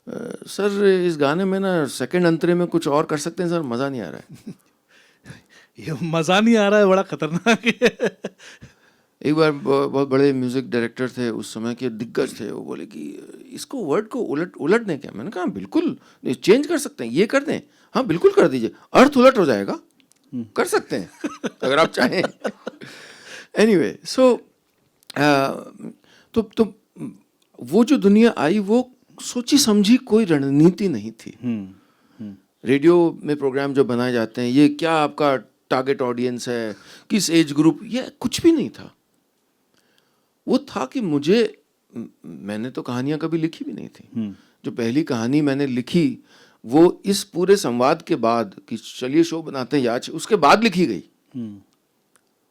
सर इस गाने में ना सेकंड अंतरे में कुछ और कर सकते हैं सर, मज़ा नहीं आ रहा है। ये मज़ा नहीं आ रहा है बड़ा खतरनाक है। एक बार बहुत बड़े म्यूजिक डायरेक्टर थे उस समय के, दिग्गज थे, वो बोले कि इसको वर्ड को उलट दें क्या? मैंने कहा बिल्कुल चेंज कर सकते हैं, ये कर दें, हाँ बिल्कुल कर दीजिए, अर्थ उलट हो जाएगा, कर सकते हैं अगर आप चाहें। एनीवे, सो तो वो जो दुनिया आई वो सोची समझी कोई रणनीति नहीं थी। रेडियो में प्रोग्राम जो बनाए जाते हैं, ये क्या आपका टारगेट ऑडियंस है, किस एज ग्रुप, ये कुछ भी नहीं था। वो था कि मैंने तो कहानियां कभी लिखी भी नहीं थी। जो पहली कहानी मैंने लिखी वो इस पूरे संवाद के बाद कि चलिए शो बनाते हैं आज, उसके बाद लिखी गई।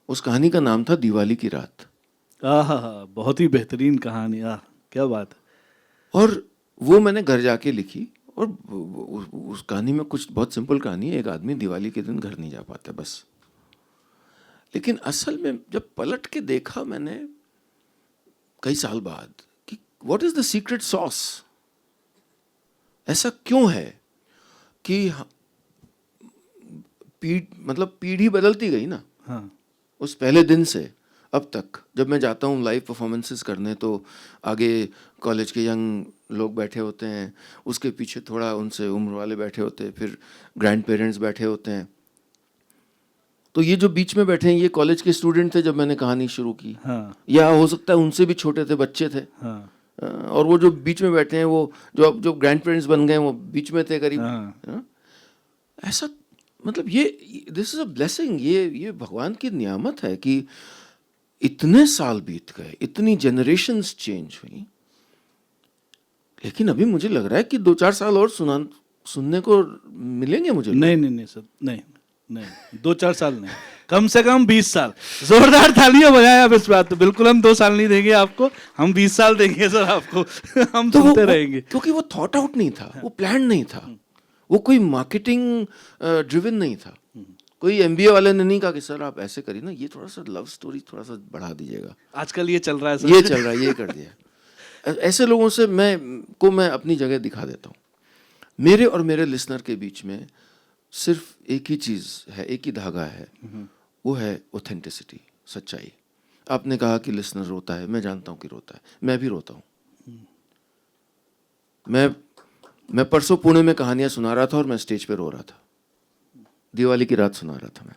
उस कहानी का नाम था दिवाली की रात। बहुत ही बेहतरीन कहानी, क्या बात है। और वो मैंने घर जाके लिखी। और उस कहानी में कुछ बहुत सिंपल कहानी है, एक आदमी दिवाली के दिन घर नहीं जा पाता बस। लेकिन असल में जब पलट के देखा मैंने कई साल बाद कि what is the secret sauce, ऐसा क्यों है कि मतलब पीढ़ी बदलती गई ना। हाँ। उस पहले दिन से अब तक जब मैं जाता हूँ लाइव परफॉर्मेंसेस करने, तो आगे कॉलेज के यंग लोग बैठे होते हैं, उसके पीछे थोड़ा उनसे उम्र वाले बैठे होते हैं, फिर ग्रैंड पेरेंट्स बैठे होते हैं। तो ये जो बीच में बैठे हैं ये कॉलेज के स्टूडेंट थे जब मैंने कहानी शुरू की। हाँ। या हो सकता है उनसे भी छोटे थे, बच्चे थे। हाँ। और वो जो बीच में बैठे हैं वो जो ग्रैंड पेरेंट्स बन गए वो बीच में थे करीब। हाँ। ऐसा मतलब ये दिस इज अ ब्लेसिंग, ये भगवान की नियामत है कि इतने साल बीत गए, इतनी जनरेशन्स चेंज हुई, लेकिन अभी मुझे लग रहा है कि 2-4 साल और सुनने को मिलेंगे मुझे। नहीं सर, नहीं 2-4 साल नहीं, कम से कम 20 साल। जोरदार तालियां बजाएं आप इस बात पे। बिल्कुल हम 2 साल नहीं देंगे आपको, हम 20 साल देंगे सर आपको। हम तो सुनते रहेंगे। क्योंकि वो थॉट आउट नहीं था, वो प्लान नहीं था, वो कोई मार्केटिंग ड्रिवन नहीं था। कोई एमबीए वाले ने नहीं कहा कि सर आप ऐसे करिए ना, ये थोड़ा सा लव स्टोरी थोड़ा सा बढ़ा दीजिएगा, आजकल ये चल रहा है सर। ये चल रहा है, ये कर दिया। ऐसे लोगों से मैं अपनी जगह दिखा देता हूँ। मेरे और मेरे लिसनर के बीच में सिर्फ एक ही चीज है, एक ही धागा है, वो है ऑथेंटिसिटी, सच्चाई। आपने कहा कि लिसनर रोता है, मैं जानता हूँ कि रोता है, मैं भी रोता हूँ। मैं परसों पुणे में कहानियां सुना रहा था और मैं स्टेज पे रो रहा था। दिवाली की रात सुना रहा था मैं।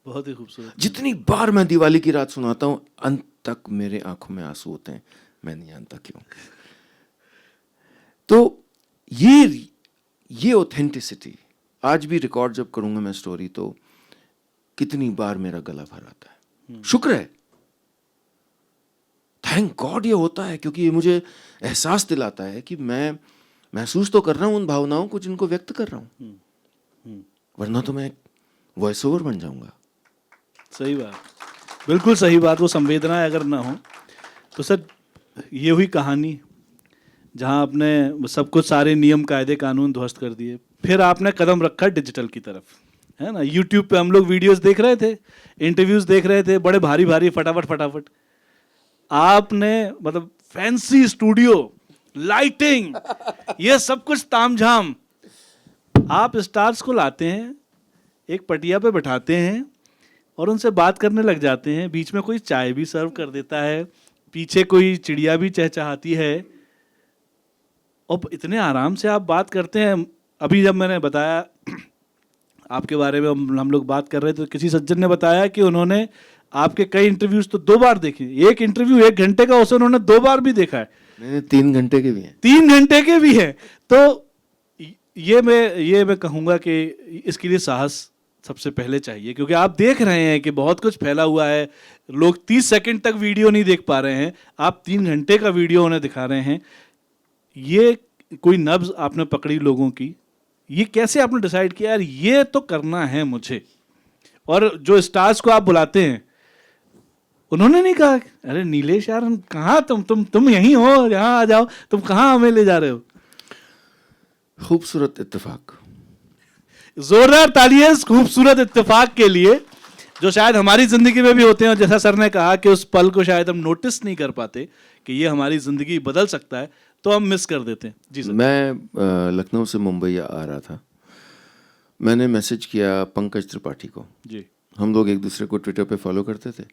बहुत ही खूबसूरत। जितनी बार मैं दिवाली की रात सुनाता हूँ अंत तक मेरे आंखों में आंसू होते हैं, मैं नहीं जानता क्यों। तो ये ऑथेंटिसिटी आज भी रिकॉर्ड जब करूंगा मैं स्टोरी, तो कितनी बार मेरा गला भर आता है। शुक्र है, थैंक गॉड ये होता है, क्योंकि ये मुझे एहसास दिलाता है कि मैं महसूस तो कर रहा हूं उन भावनाओं को जिनको व्यक्त कर रहा हूं, वरना तो मैं वॉइस ओवर बन जाऊंगा। सही बात, बिल्कुल सही बात। वो संवेदनाएं अगर ना हो तो सर ये हुई कहानी जहां आपने सब कुछ, सारे नियम कायदे कानून ध्वस्त कर दिए। फिर आपने कदम रखा डिजिटल की तरफ, है ना। यूट्यूब पे हम लोग वीडियोस देख रहे थे, इंटरव्यूज देख रहे थे, बड़े भारी भारी फटाफट आपने मतलब फैंसी स्टूडियो, लाइटिंग, ये सब कुछ तामझाम। आप स्टार्स को लाते हैं, एक पटिया पे बैठाते हैं और उनसे बात करने लग जाते हैं। बीच में कोई चाय भी सर्व कर देता है, पीछे कोई चिड़िया भी चहचहाती है, और इतने आराम से आप बात करते हैं। अभी जब मैंने बताया आपके बारे में, हम लोग बात कर रहे थे, तो किसी सज्जन ने बताया कि उन्होंने आपके कई इंटरव्यूज तो 2 बार देखे। एक इंटरव्यू 1 घंटे का, उसे उन्होंने 2 बार भी देखा है। मैंने 3 घंटे के भी हैं। 3 घंटे के भी हैं। तो ये मैं कहूँगा कि इसके लिए साहस सबसे पहले चाहिए, क्योंकि आप देख रहे हैं कि बहुत कुछ फैला हुआ है। लोग 30 सेकंड तक वीडियो नहीं देख पा रहे हैं, आप 3 घंटे का वीडियो उन्हें दिखा रहे हैं। ये कोई नब्ज आपने पकड़ी लोगों की, ये कैसे आपने डिसाइड किया यार ये तो करना है मुझे? और जो स्टार्स को आप बुलाते हैं, उन्होंने नहीं कहा अरे नीलेश यार, हम कहाँ, तुम यहीं हो, यहाँ आ जाओ, तुम कहाँ हमें ले जा रहे हो? खूबसूरत इत्तेफाक। जोरदार तालियां इस खूबसूरत इत्तेफाक के लिए, जो शायद हमारी जिंदगी में भी होते हैं। और जैसा सर ने कहा कि उस पल को शायद हम नोटिस नहीं कर पाते कि ये हमारी जिंदगी बदल सकता है, तो हम मिस कर देते हैं। जी सर। मैं लखनऊ से मुंबई आ रहा था, मैंने मैसेज किया पंकज त्रिपाठी को। जी। हम लोग एक दूसरे को ट्विटर पे फॉलो करते थे।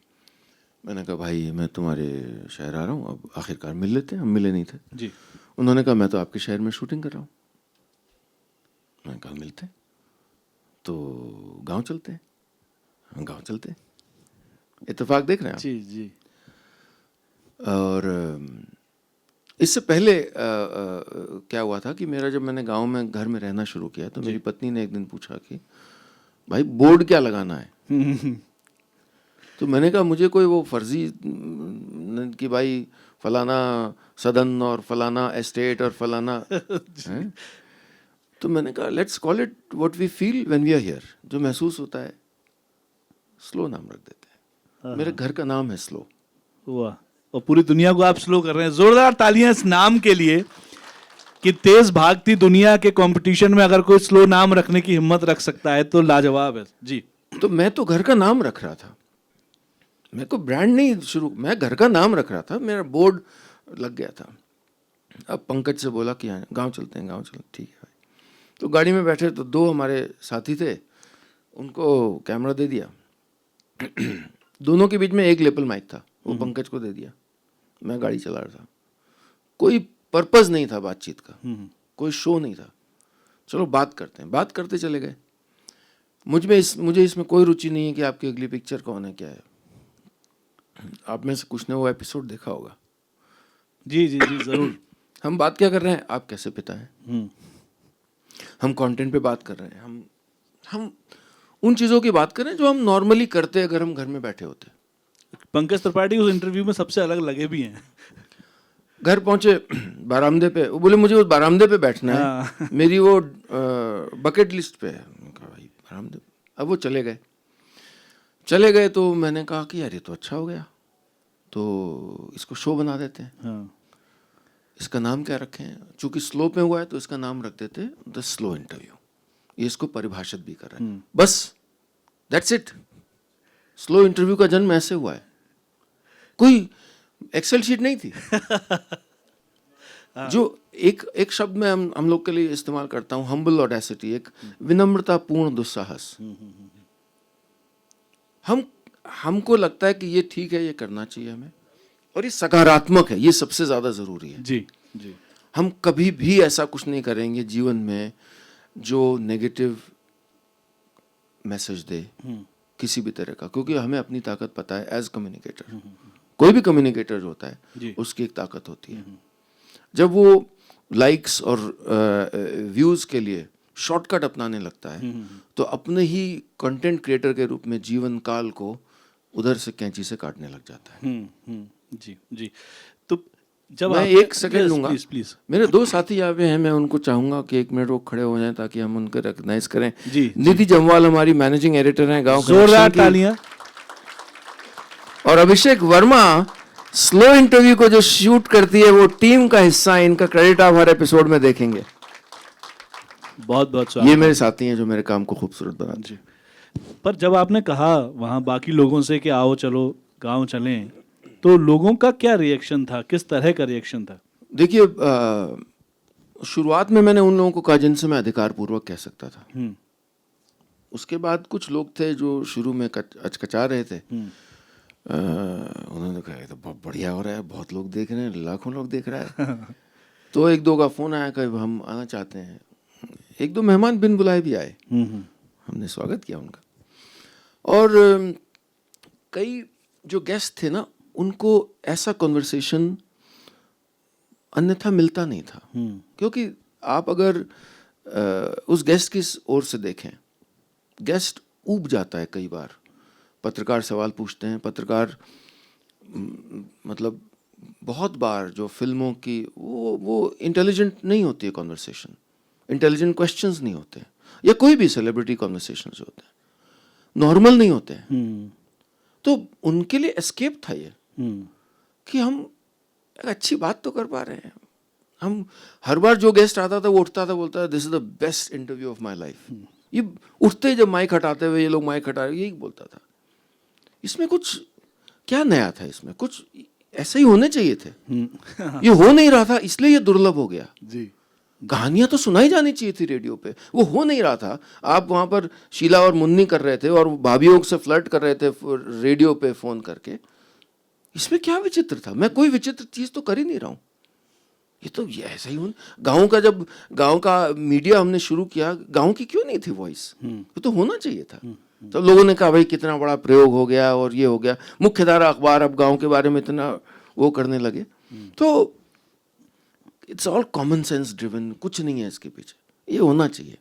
मैंने कहा भाई मैं तुम्हारे शहर आ रहा हूँ, अब आखिरकार मिल लेते हैं, हम मिले नहीं थे। जी। उन्होंने कहा मैं तो आपके शहर में शूटिंग कर रहा हूँ। मैंने कहा मिलते हैं, तो गांव चलते हैं। हम गांव चलते हैं, इत्तेफाक देख रहे हैं आप। जी जी। और इससे पहले क्या हुआ था कि जब मैंने गांव में घर में रहना शुरू किया, तो मेरी पत्नी ने एक दिन पूछा कि भाई बोर्ड क्या लगाना है। तो मैंने कहा मुझे कोई वो फर्जी कि भाई फलाना सदन और फलाना एस्टेट और फलाना है। तो मैंने कहा let's call it what we feel when we are here. जो महसूस होता है, स्लो नाम रख देते हैं। मेरे घर का नाम है स्लो। वाह, और पूरी दुनिया को आप स्लो कर रहे हैं। जोरदार तालियां इस नाम के लिए। कि तेज भागती दुनिया के कंपटीशन में अगर कोई स्लो नाम रखने की हिम्मत रख सकता है तो लाजवाब है जी। तो मैं तो घर का नाम रख रहा था, मैं को ब्रांड नहीं शुरू, मैं घर का नाम रख रहा था, मेरा बोर्ड लग गया था। अब पंकज से बोला कि गांव चलते हैं, गांव चलते, ठीक है भाई। तो गाड़ी में बैठे तो दो हमारे साथी थे, उनको कैमरा दे दिया। दोनों के बीच में एक लेपल माइक था, वो पंकज को दे दिया, मैं गाड़ी चला रहा था। कोई पर्पस नहीं था बातचीत का, कोई शो नहीं था, चलो बात करते हैं, बात करते चले गए। मुझे इसमें कोई रुचि नहीं है कि आपकी अगली पिक्चर कौन है क्या है। आप में से कुछ ने वो एपिसोड देखा होगा। जी जी जी जरूर। हम बात क्या कर रहे हैं, आप कैसे पिता हैं, हम कंटेंट पे बात कर रहे हैं, हम उन चीज़ों की बात कर रहे हैं जो हम नॉर्मली करते अगर हम घर में बैठे होते। पंकज त्रिपाठी उस इंटरव्यू में सबसे अलग लगे भी हैं। घर पहुंचे बारामदे पे, वो बोले मुझे उस बारामदे पे बैठना है, मेरी वो बकेट लिस्ट पे है। मैंने कहा भाई बारामदे। अब वो चले गए तो मैंने कहा कि यार ये तो अच्छा हो गया, तो इसको शो बना देते हैं। हाँ। इसका नाम क्या रखें, चूंकि स्लो पे हुआ है तो इसका नाम रख देते द स्लो इंटरव्यू। ये इसको परिभाषित भी कर रहा है, बस दैट्स इट। स्लो इंटरव्यू का जन्म ऐसे हुआ है, कोई एक्सेल शीट नहीं थी। जो एक शब्द में हम लोग के लिए इस्तेमाल करता हूं, हम्बल ऑडेसिटी, एक विनम्रतापूर्ण दुस्साहस। हमको लगता है कि ये ठीक है, ये करना चाहिए हमें, और ये सकारात्मक है, ये सबसे ज्यादा जरूरी है। जी जी। हम कभी भी ऐसा कुछ नहीं करेंगे जीवन में जो नेगेटिव मैसेज दे किसी भी तरह का, क्योंकि हमें अपनी ताकत पता है एज कम्युनिकेटर। कोई भी कम्युनिकेटर जो होता है उसकी एक ताकत होती है। जब वो लाइक्स और व्यूज के लिए शॉर्टकट अपनाने लगता है तो अपने ही कंटेंट क्रिएटर के रूप में जीवन काल को उधर से कैंची से काटने लग जाता है। जी जी। तो जब मैं एक सेकंड लूंगा, प्लीज। मेरे दो साथी यहाँ पे हैं, मैं उनको चाहूंगा कि एक मिनट वो खड़े हो जाएं ताकि हम उनको रिकॉग्नाइज करें। जी। निधि जमवाल हमारी मैनेजिंग एडिटर हैं गांव जोरदार तालियां। और अभिषेक वर्मा स्लो इंटरव्यू को जो शूट करती है वो टीम का हिस्सा है। इनका क्रेडिट आप हर एपिसोड में देखेंगे। बहुत बहुत स्वागत। ये मेरे साथी हैं जो मेरे काम को खूबसूरत बनाते हैं। पर जब आपने कहा वहां बाकी लोगों से कि आओ चलो गांव चलें, तो लोगों का क्या रिएक्शन था, किस तरह का रिएक्शन था? देखिए, शुरुआत में मैंने उन लोगों को कहा जिनसे मैं अधिकार पूर्वक कह सकता था। उसके बाद कुछ लोग थे जो शुरू में अचकचा रहे थे। उन्होंने कहा ये तो बहुत बढ़िया हो रहा है, बहुत लोग देख रहे हैं, लाखों लोग देख रहा है। तो एक दो का फोन आया कि हम आना चाहते हैं। एक दो मेहमान बिन बुलाए भी आए, हमने स्वागत किया उनका। और कई जो गेस्ट थे ना, उनको ऐसा कॉन्वर्सेशन अन्यथा मिलता नहीं था। क्योंकि आप अगर उस गेस्ट की ओर से देखें, गेस्ट ऊब जाता है कई बार। पत्रकार सवाल पूछते हैं, पत्रकार मतलब बहुत बार जो फिल्मों की वो इंटेलिजेंट नहीं होती है कॉन्वर्सेशन, इंटेलिजेंट क्वेश्चंस नहीं होते, या कोई भी सेलिब्रिटी कॉन्वर्सेशंस होते हैं, नॉर्मल नहीं होते हैं। तो उनके लिए एस्केप था ये कि हम एक अच्छी बात तो कर पा रहे हैं। हम हर बार जो गेस्ट आता था वो उठता था, बोलता था this is the best interview of my life. ये उठते जब माइक हटाते हुए ये लोग माइक हटा रहे, यही बोलता था। इसमें कुछ क्या नया था, इसमें कुछ ऐसे ही होने चाहिए थे। ये हो नहीं रहा था, इसलिए ये दुर्लभ हो गया। जी। कहानियां तो सुनाई जानी चाहिए थी रेडियो पे, वो हो नहीं रहा था। आप वहां पर शीला और मुन्नी कर रहे थे और भाभीियों से फ्लर्ट कर रहे थे रेडियो पे फोन करके। इसमें क्या विचित्र था? मैं कोई विचित्र चीज तो कर ही नहीं रहा हूं। ये तो ये ऐसा ही जब गांव का मीडिया हमने शुरू किया, गांव की क्यों नहीं थी वॉइस? ये तो होना चाहिए था। तो लोगों ने कहा भाई कितना बड़ा प्रयोग हो गया और ये हो गया, मुख्यधारा अखबार अब गांव के बारे में इतना वो करने लगे। तो it's all common sense driven, कुछ नहीं है इसके पीछे, ये होना चाहिए।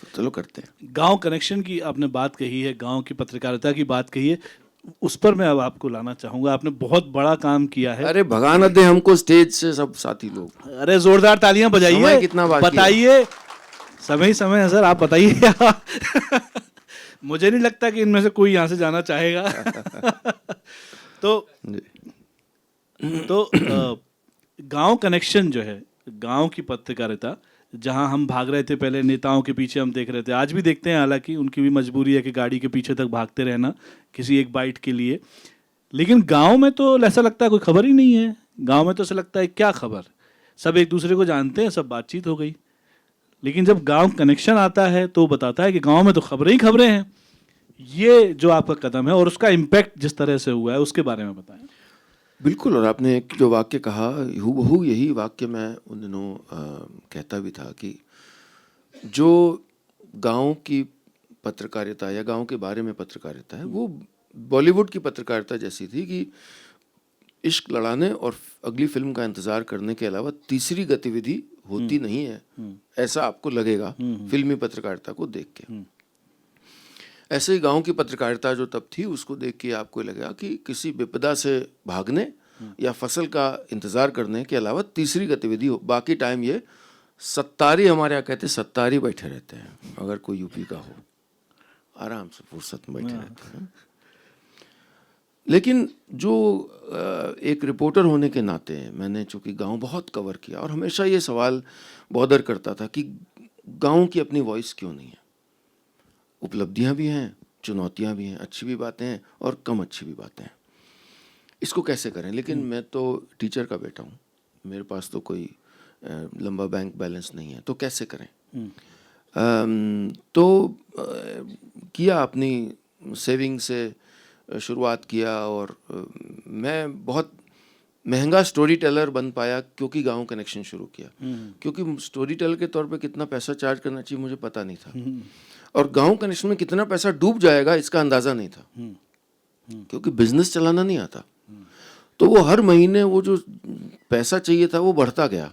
तो चलो करते हैं। गांव कनेक्शन की आपने बात कही है, गांव की पत्रकारिता की बात कही है, उस पर मैं अब आपको लाना चाहूंगा। आपने बहुत बड़ा काम किया है। अरे भगा न दे हमको स्टेज से सब साथी लोग। अरे जोरदार तालियां बजाइए, कितना बाकी बताइए। समय है सर, आप बताइए। मुझे नहीं लगता कि इनमें से कोई यहाँ से जाना चाहेगा। तो गांव कनेक्शन जो है, गांव की पत्रकारिता, जहां हम भाग रहे थे पहले, नेताओं के पीछे हम देख रहे थे, आज भी देखते हैं, हालांकि उनकी भी मजबूरी है कि गाड़ी के पीछे तक भागते रहना किसी एक बाइट के लिए। लेकिन गांव में तो ऐसा लगता है कोई खबर ही नहीं है। गांव में तो ऐसा लगता है क्या खबर, सब एक दूसरे को जानते हैं, सब बातचीत हो गई। लेकिन जब गांव कनेक्शन आता है तो बताता है कि गांव में तो खबरें ही खबरें हैं। ये जो आपका कदम है और उसका इम्पैक्ट जिस तरह से हुआ है, उसके बारे में बताएं। बिल्कुल। और आपने एक जो वाक्य कहा, हूबहू यही वाक्य मैं उन दिनों कहता भी था कि जो गांव की पत्रकारिता या गांव के बारे में पत्रकारिता है, वो बॉलीवुड की पत्रकारिता जैसी थी कि इश्क लड़ाने और अगली फिल्म का इंतजार करने के अलावा तीसरी गतिविधि होती नहीं है, ऐसा आपको लगेगा फिल्मी पत्रकारिता को देख के। ऐसे ही गांव की पत्रकारिता जो तब थी, उसको देख के आपको लगेगा कि किसी विपदा से भागने या फसल का इंतजार करने के अलावा तीसरी गतिविधि हो। बाकी टाइम ये सत्तारी, हमारे यहाँ कहते हैं सत्तारी, बैठे रहते हैं। अगर कोई यूपी का हो, आराम से फुर्सत में बैठे रहते हैं। लेकिन जो एक रिपोर्टर होने के नाते मैंने चूंकि गांव बहुत कवर किया, और हमेशा ये सवाल बॉदर करता था कि गांव की अपनी वॉइस क्यों नहीं है। उपलब्धियां भी हैं, चुनौतियां भी हैं, अच्छी भी बातें हैं और कम अच्छी भी बातें हैं। इसको कैसे करें? लेकिन मैं तो टीचर का बेटा हूँ, मेरे पास तो कोई लंबा बैंक बैलेंस नहीं है, तो कैसे करें? तो किया, अपनी सेविंग से शुरुआत किया, और मैं बहुत महंगा स्टोरी टेलर बन पाया क्योंकि गांव कनेक्शन शुरू किया। क्योंकि स्टोरी टेलर के तौर पे कितना पैसा चार्ज करना चाहिए मुझे पता नहीं था, और गांव कनेक्शन में कितना पैसा डूब जाएगा इसका अंदाज़ा नहीं था, क्योंकि बिजनेस चलाना नहीं आता। तो वो हर महीने वो जो पैसा चाहिए था वो बढ़ता गया,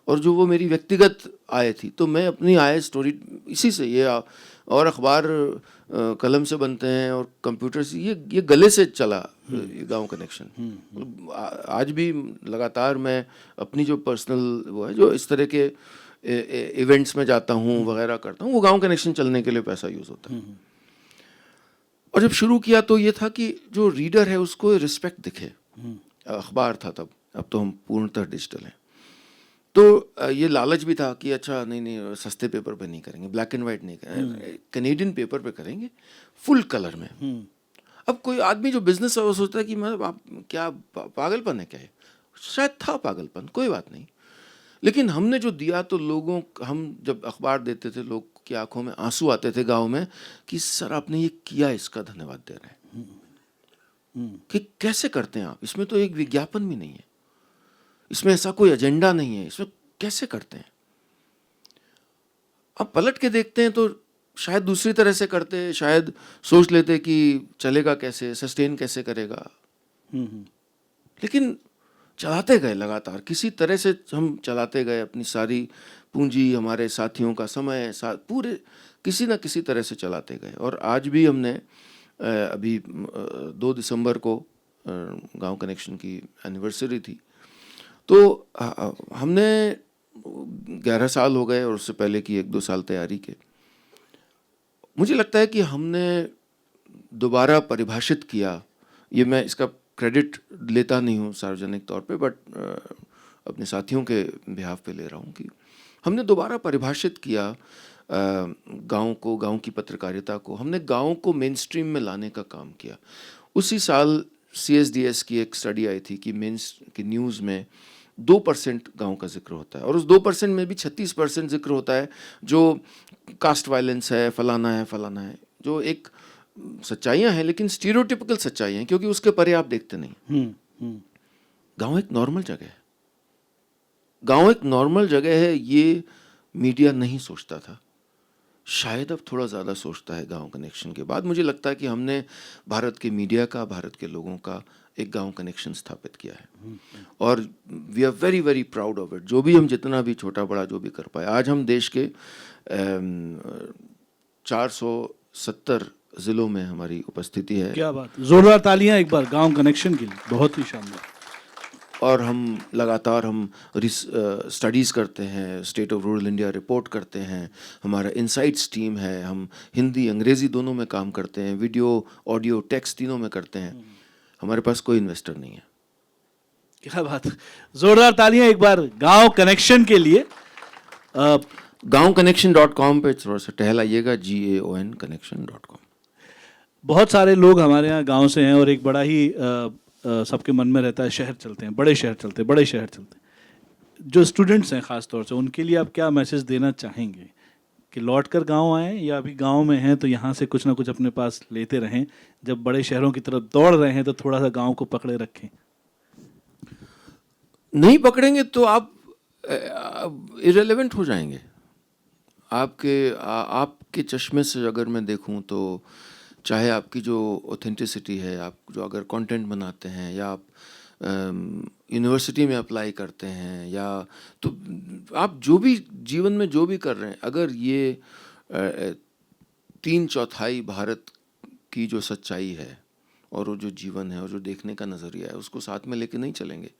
और जो वो मेरी व्यक्तिगत आय थी, तो मैं अपनी आय स्टोरी इसी से, ये और अखबार कलम से बनते हैं और कंप्यूटर से, ये गले से चला गांव कनेक्शन। आज भी लगातार मैं अपनी जो पर्सनल वो है, जो इस तरह के इवेंट्स में जाता हूँ वगैरह करता हूँ, वो गांव कनेक्शन चलने के लिए पैसा यूज़ होता है। और जब शुरू किया तो ये था कि जो रीडर है उसको रिस्पेक्ट दिखे। अखबार था तब, अब तो हम पूर्णतः डिजिटल हैं। तो ये लालच भी था कि अच्छा नहीं सस्ते पेपर पे नहीं करेंगे, ब्लैक एंड वाइट नहीं करेंगे, कैनेडियन पेपर पे करेंगे, फुल कलर में। अब कोई आदमी जो बिजनेस है वो सोचता है कि मतलब आप क्या पागलपन है क्या है? शायद था पागलपन, कोई बात नहीं। लेकिन हमने जो दिया तो लोगों, हम जब अखबार देते थे, लोग की आंखों में आंसू आते थे गांव में कि सर आपने ये किया, इसका धन्यवाद दे रहे हैं। कि कैसे करते हैं आप? इसमें तो एक विज्ञापन भी नहीं है, इसमें ऐसा कोई एजेंडा नहीं है, इसमें कैसे करते हैं? अब पलट के देखते हैं तो शायद दूसरी तरह से करते, शायद सोच लेते कि चलेगा कैसे, सस्टेन कैसे करेगा। लेकिन चलाते गए लगातार, किसी तरह से हम चलाते गए, अपनी सारी पूंजी, हमारे साथियों का समय, पूरे किसी ना किसी तरह से चलाते गए। और आज भी हमने अभी 2 दिसंबर को गांव कनेक्शन की एनिवर्सरी थी, तो हमने 11 साल हो गए, और उससे पहले की 1-2 साल तैयारी के। मुझे लगता है कि हमने दोबारा परिभाषित किया, ये मैं इसका क्रेडिट लेता नहीं हूँ सार्वजनिक तौर पे, बट अपने साथियों के बिहाफ पे ले रहा हूँ कि हमने दोबारा परिभाषित किया गांव को, गांव की पत्रकारिता को। हमने गांव को मेन स्ट्रीम में लाने का काम किया। उसी साल CSDS की एक स्टडी आई थी कि कि न्यूज़ में 2% गांव का जिक्र होता है, और उस 2% में भी 36% जिक्र होता है जो कास्ट वायलेंस है, फलाना है, जो एक सच्चाइयां हैं, लेकिन स्टीरियोटिपिकल सच्चाइयां हैं, क्योंकि उसके परे आप देखते नहीं। गांव एक नॉर्मल जगह है, गांव एक नॉर्मल जगह है, ये मीडिया नहीं सोचता था। शायद अब थोड़ा ज़्यादा सोचता है गांव कनेक्शन के बाद। मुझे लगता है कि हमने भारत के मीडिया का, भारत के लोगों का एक गांव कनेक्शन स्थापित किया है, और we are very very proud of it. जो भी हम, जितना भी छोटा बड़ा जो भी कर पाए, आज हम देश के 470 जिलों में हमारी उपस्थिति है। क्या बात, जोरदार तालियां एक बार गांव कनेक्शन के लिए, बहुत ही शानदार। और हम लगातार स्टडीज़ करते हैं, state of rural India report करते हैं, हमारा इनसाइट्स टीम है, हम हिंदी अंग्रेज़ी दोनों में काम करते हैं, वीडियो ऑडियो टेक्स्ट तीनों में करते हैं। हमारे पास कोई इन्वेस्टर नहीं है। क्या बात है, जोरदार तालियां एक बार गांव कनेक्शन के लिए। gaonconnection.com पे थोड़ा सा टहलाइएगा, GAON connection.com। बहुत सारे लोग हमारे यहाँ गांव से हैं और एक बड़ा ही सबके मन में रहता है, शहर चलते हैं, बड़े शहर चलते हैं, बड़े शहर चलते हैं। जो स्टूडेंट्स हैं खास तौर से, उनके लिए आप क्या मैसेज देना चाहेंगे कि लौट कर गाँव आएँ या अभी गाँव में हैं तो यहाँ से कुछ ना कुछ अपने पास लेते रहें, जब बड़े शहरों की तरफ दौड़ रहे हैं तो थोड़ा सा गाँव को पकड़े रखें? नहीं पकड़ेंगे तो आप इरेलेवेंट हो जाएंगे। आपके चश्मे से अगर मैं देखूं तो चाहे आपकी जो ऑथेंटिसिटी है, आप जो अगर कंटेंट बनाते हैं या आप यूनिवर्सिटी में अप्लाई करते हैं या तो आप जो भी जीवन में जो भी कर रहे हैं, अगर ये 3/4 भारत की जो सच्चाई है और वो जो जीवन है और जो देखने का नज़रिया है, उसको साथ में लेके नहीं चलेंगे।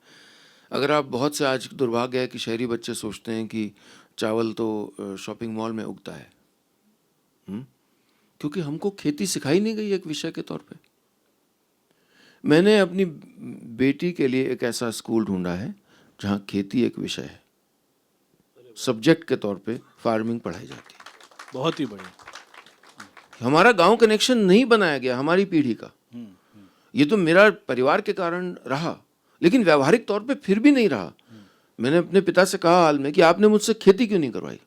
अगर आप बहुत से, आज दुर्भाग्य है कि शहरी बच्चे सोचते हैं कि चावल तो शॉपिंग मॉल में उगता है, क्योंकि हमको खेती सिखाई नहीं गई एक विषय के तौर पे। मैंने अपनी बेटी के लिए एक ऐसा स्कूल ढूंढा है जहाँ खेती एक विषय है, सब्जेक्ट के तौर पे फार्मिंग पढ़ाई जाती है। बहुत ही बढ़िया। हमारा गांव कनेक्शन नहीं बनाया गया हमारी पीढ़ी का। ये तो मेरा परिवार के कारण रहा, लेकिन व्यवहारिक तौर पे फिर भी नहीं रहा। मैंने अपने पिता से कहा हाल में कि आपने मुझसे खेती क्यों नहीं करवाई।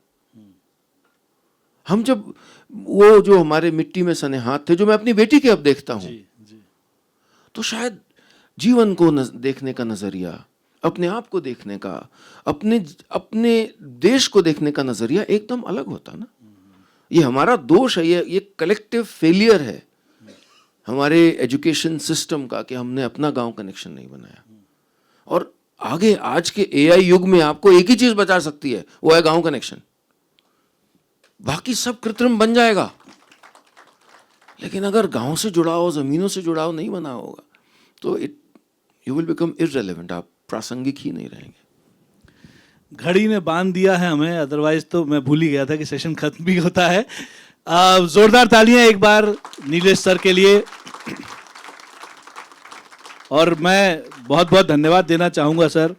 हम जब वो जो हमारे मिट्टी में सने हाथ थे, जो मैं अपनी बेटी के अब देखता हूं, तो शायद जीवन को देखने का नजरिया, अपने आप को देखने का, अपने देश को देखने का नजरिया एकदम अलग होता ना। ये हमारा दोष है, ये कलेक्टिव फेलियर है हमारे एजुकेशन सिस्टम का कि हमने अपना गांव कनेक्शन नहीं बनाया। और आगे आज के AI युग में आपको एक ही चीज बचा सकती है, वो है गांव कनेक्शन। बाकी सब कृत्रिम बन जाएगा, लेकिन अगर गांव से जुड़ाव, जमीनों से जुड़ाव नहीं बना होगा तो यू विल बिकम इररिलेवेंट, आप प्रासंगिक ही नहीं रहेंगे। घड़ी ने बांध दिया है हमें, अदरवाइज तो मैं भूल ही गया था कि सेशन खत्म भी होता है। जोरदार तालियां एक बार नीलेश सर के लिए। और मैं बहुत बहुत धन्यवाद देना चाहूँगा सर,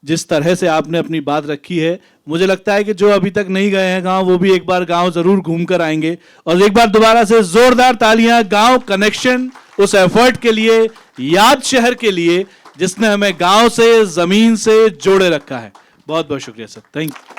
जिस तरह से आपने अपनी बात रखी है। मुझे लगता है कि जो अभी तक नहीं गए हैं गांव, वो भी एक बार गांव जरूर घूम कर आएंगे। और एक बार दोबारा से जोरदार तालियां गांव कनेक्शन उस एफर्ट के लिए, याद शहर के लिए, जिसने हमें गांव से, जमीन से जोड़े रखा है। बहुत बहुत शुक्रिया सर, थैंक यू।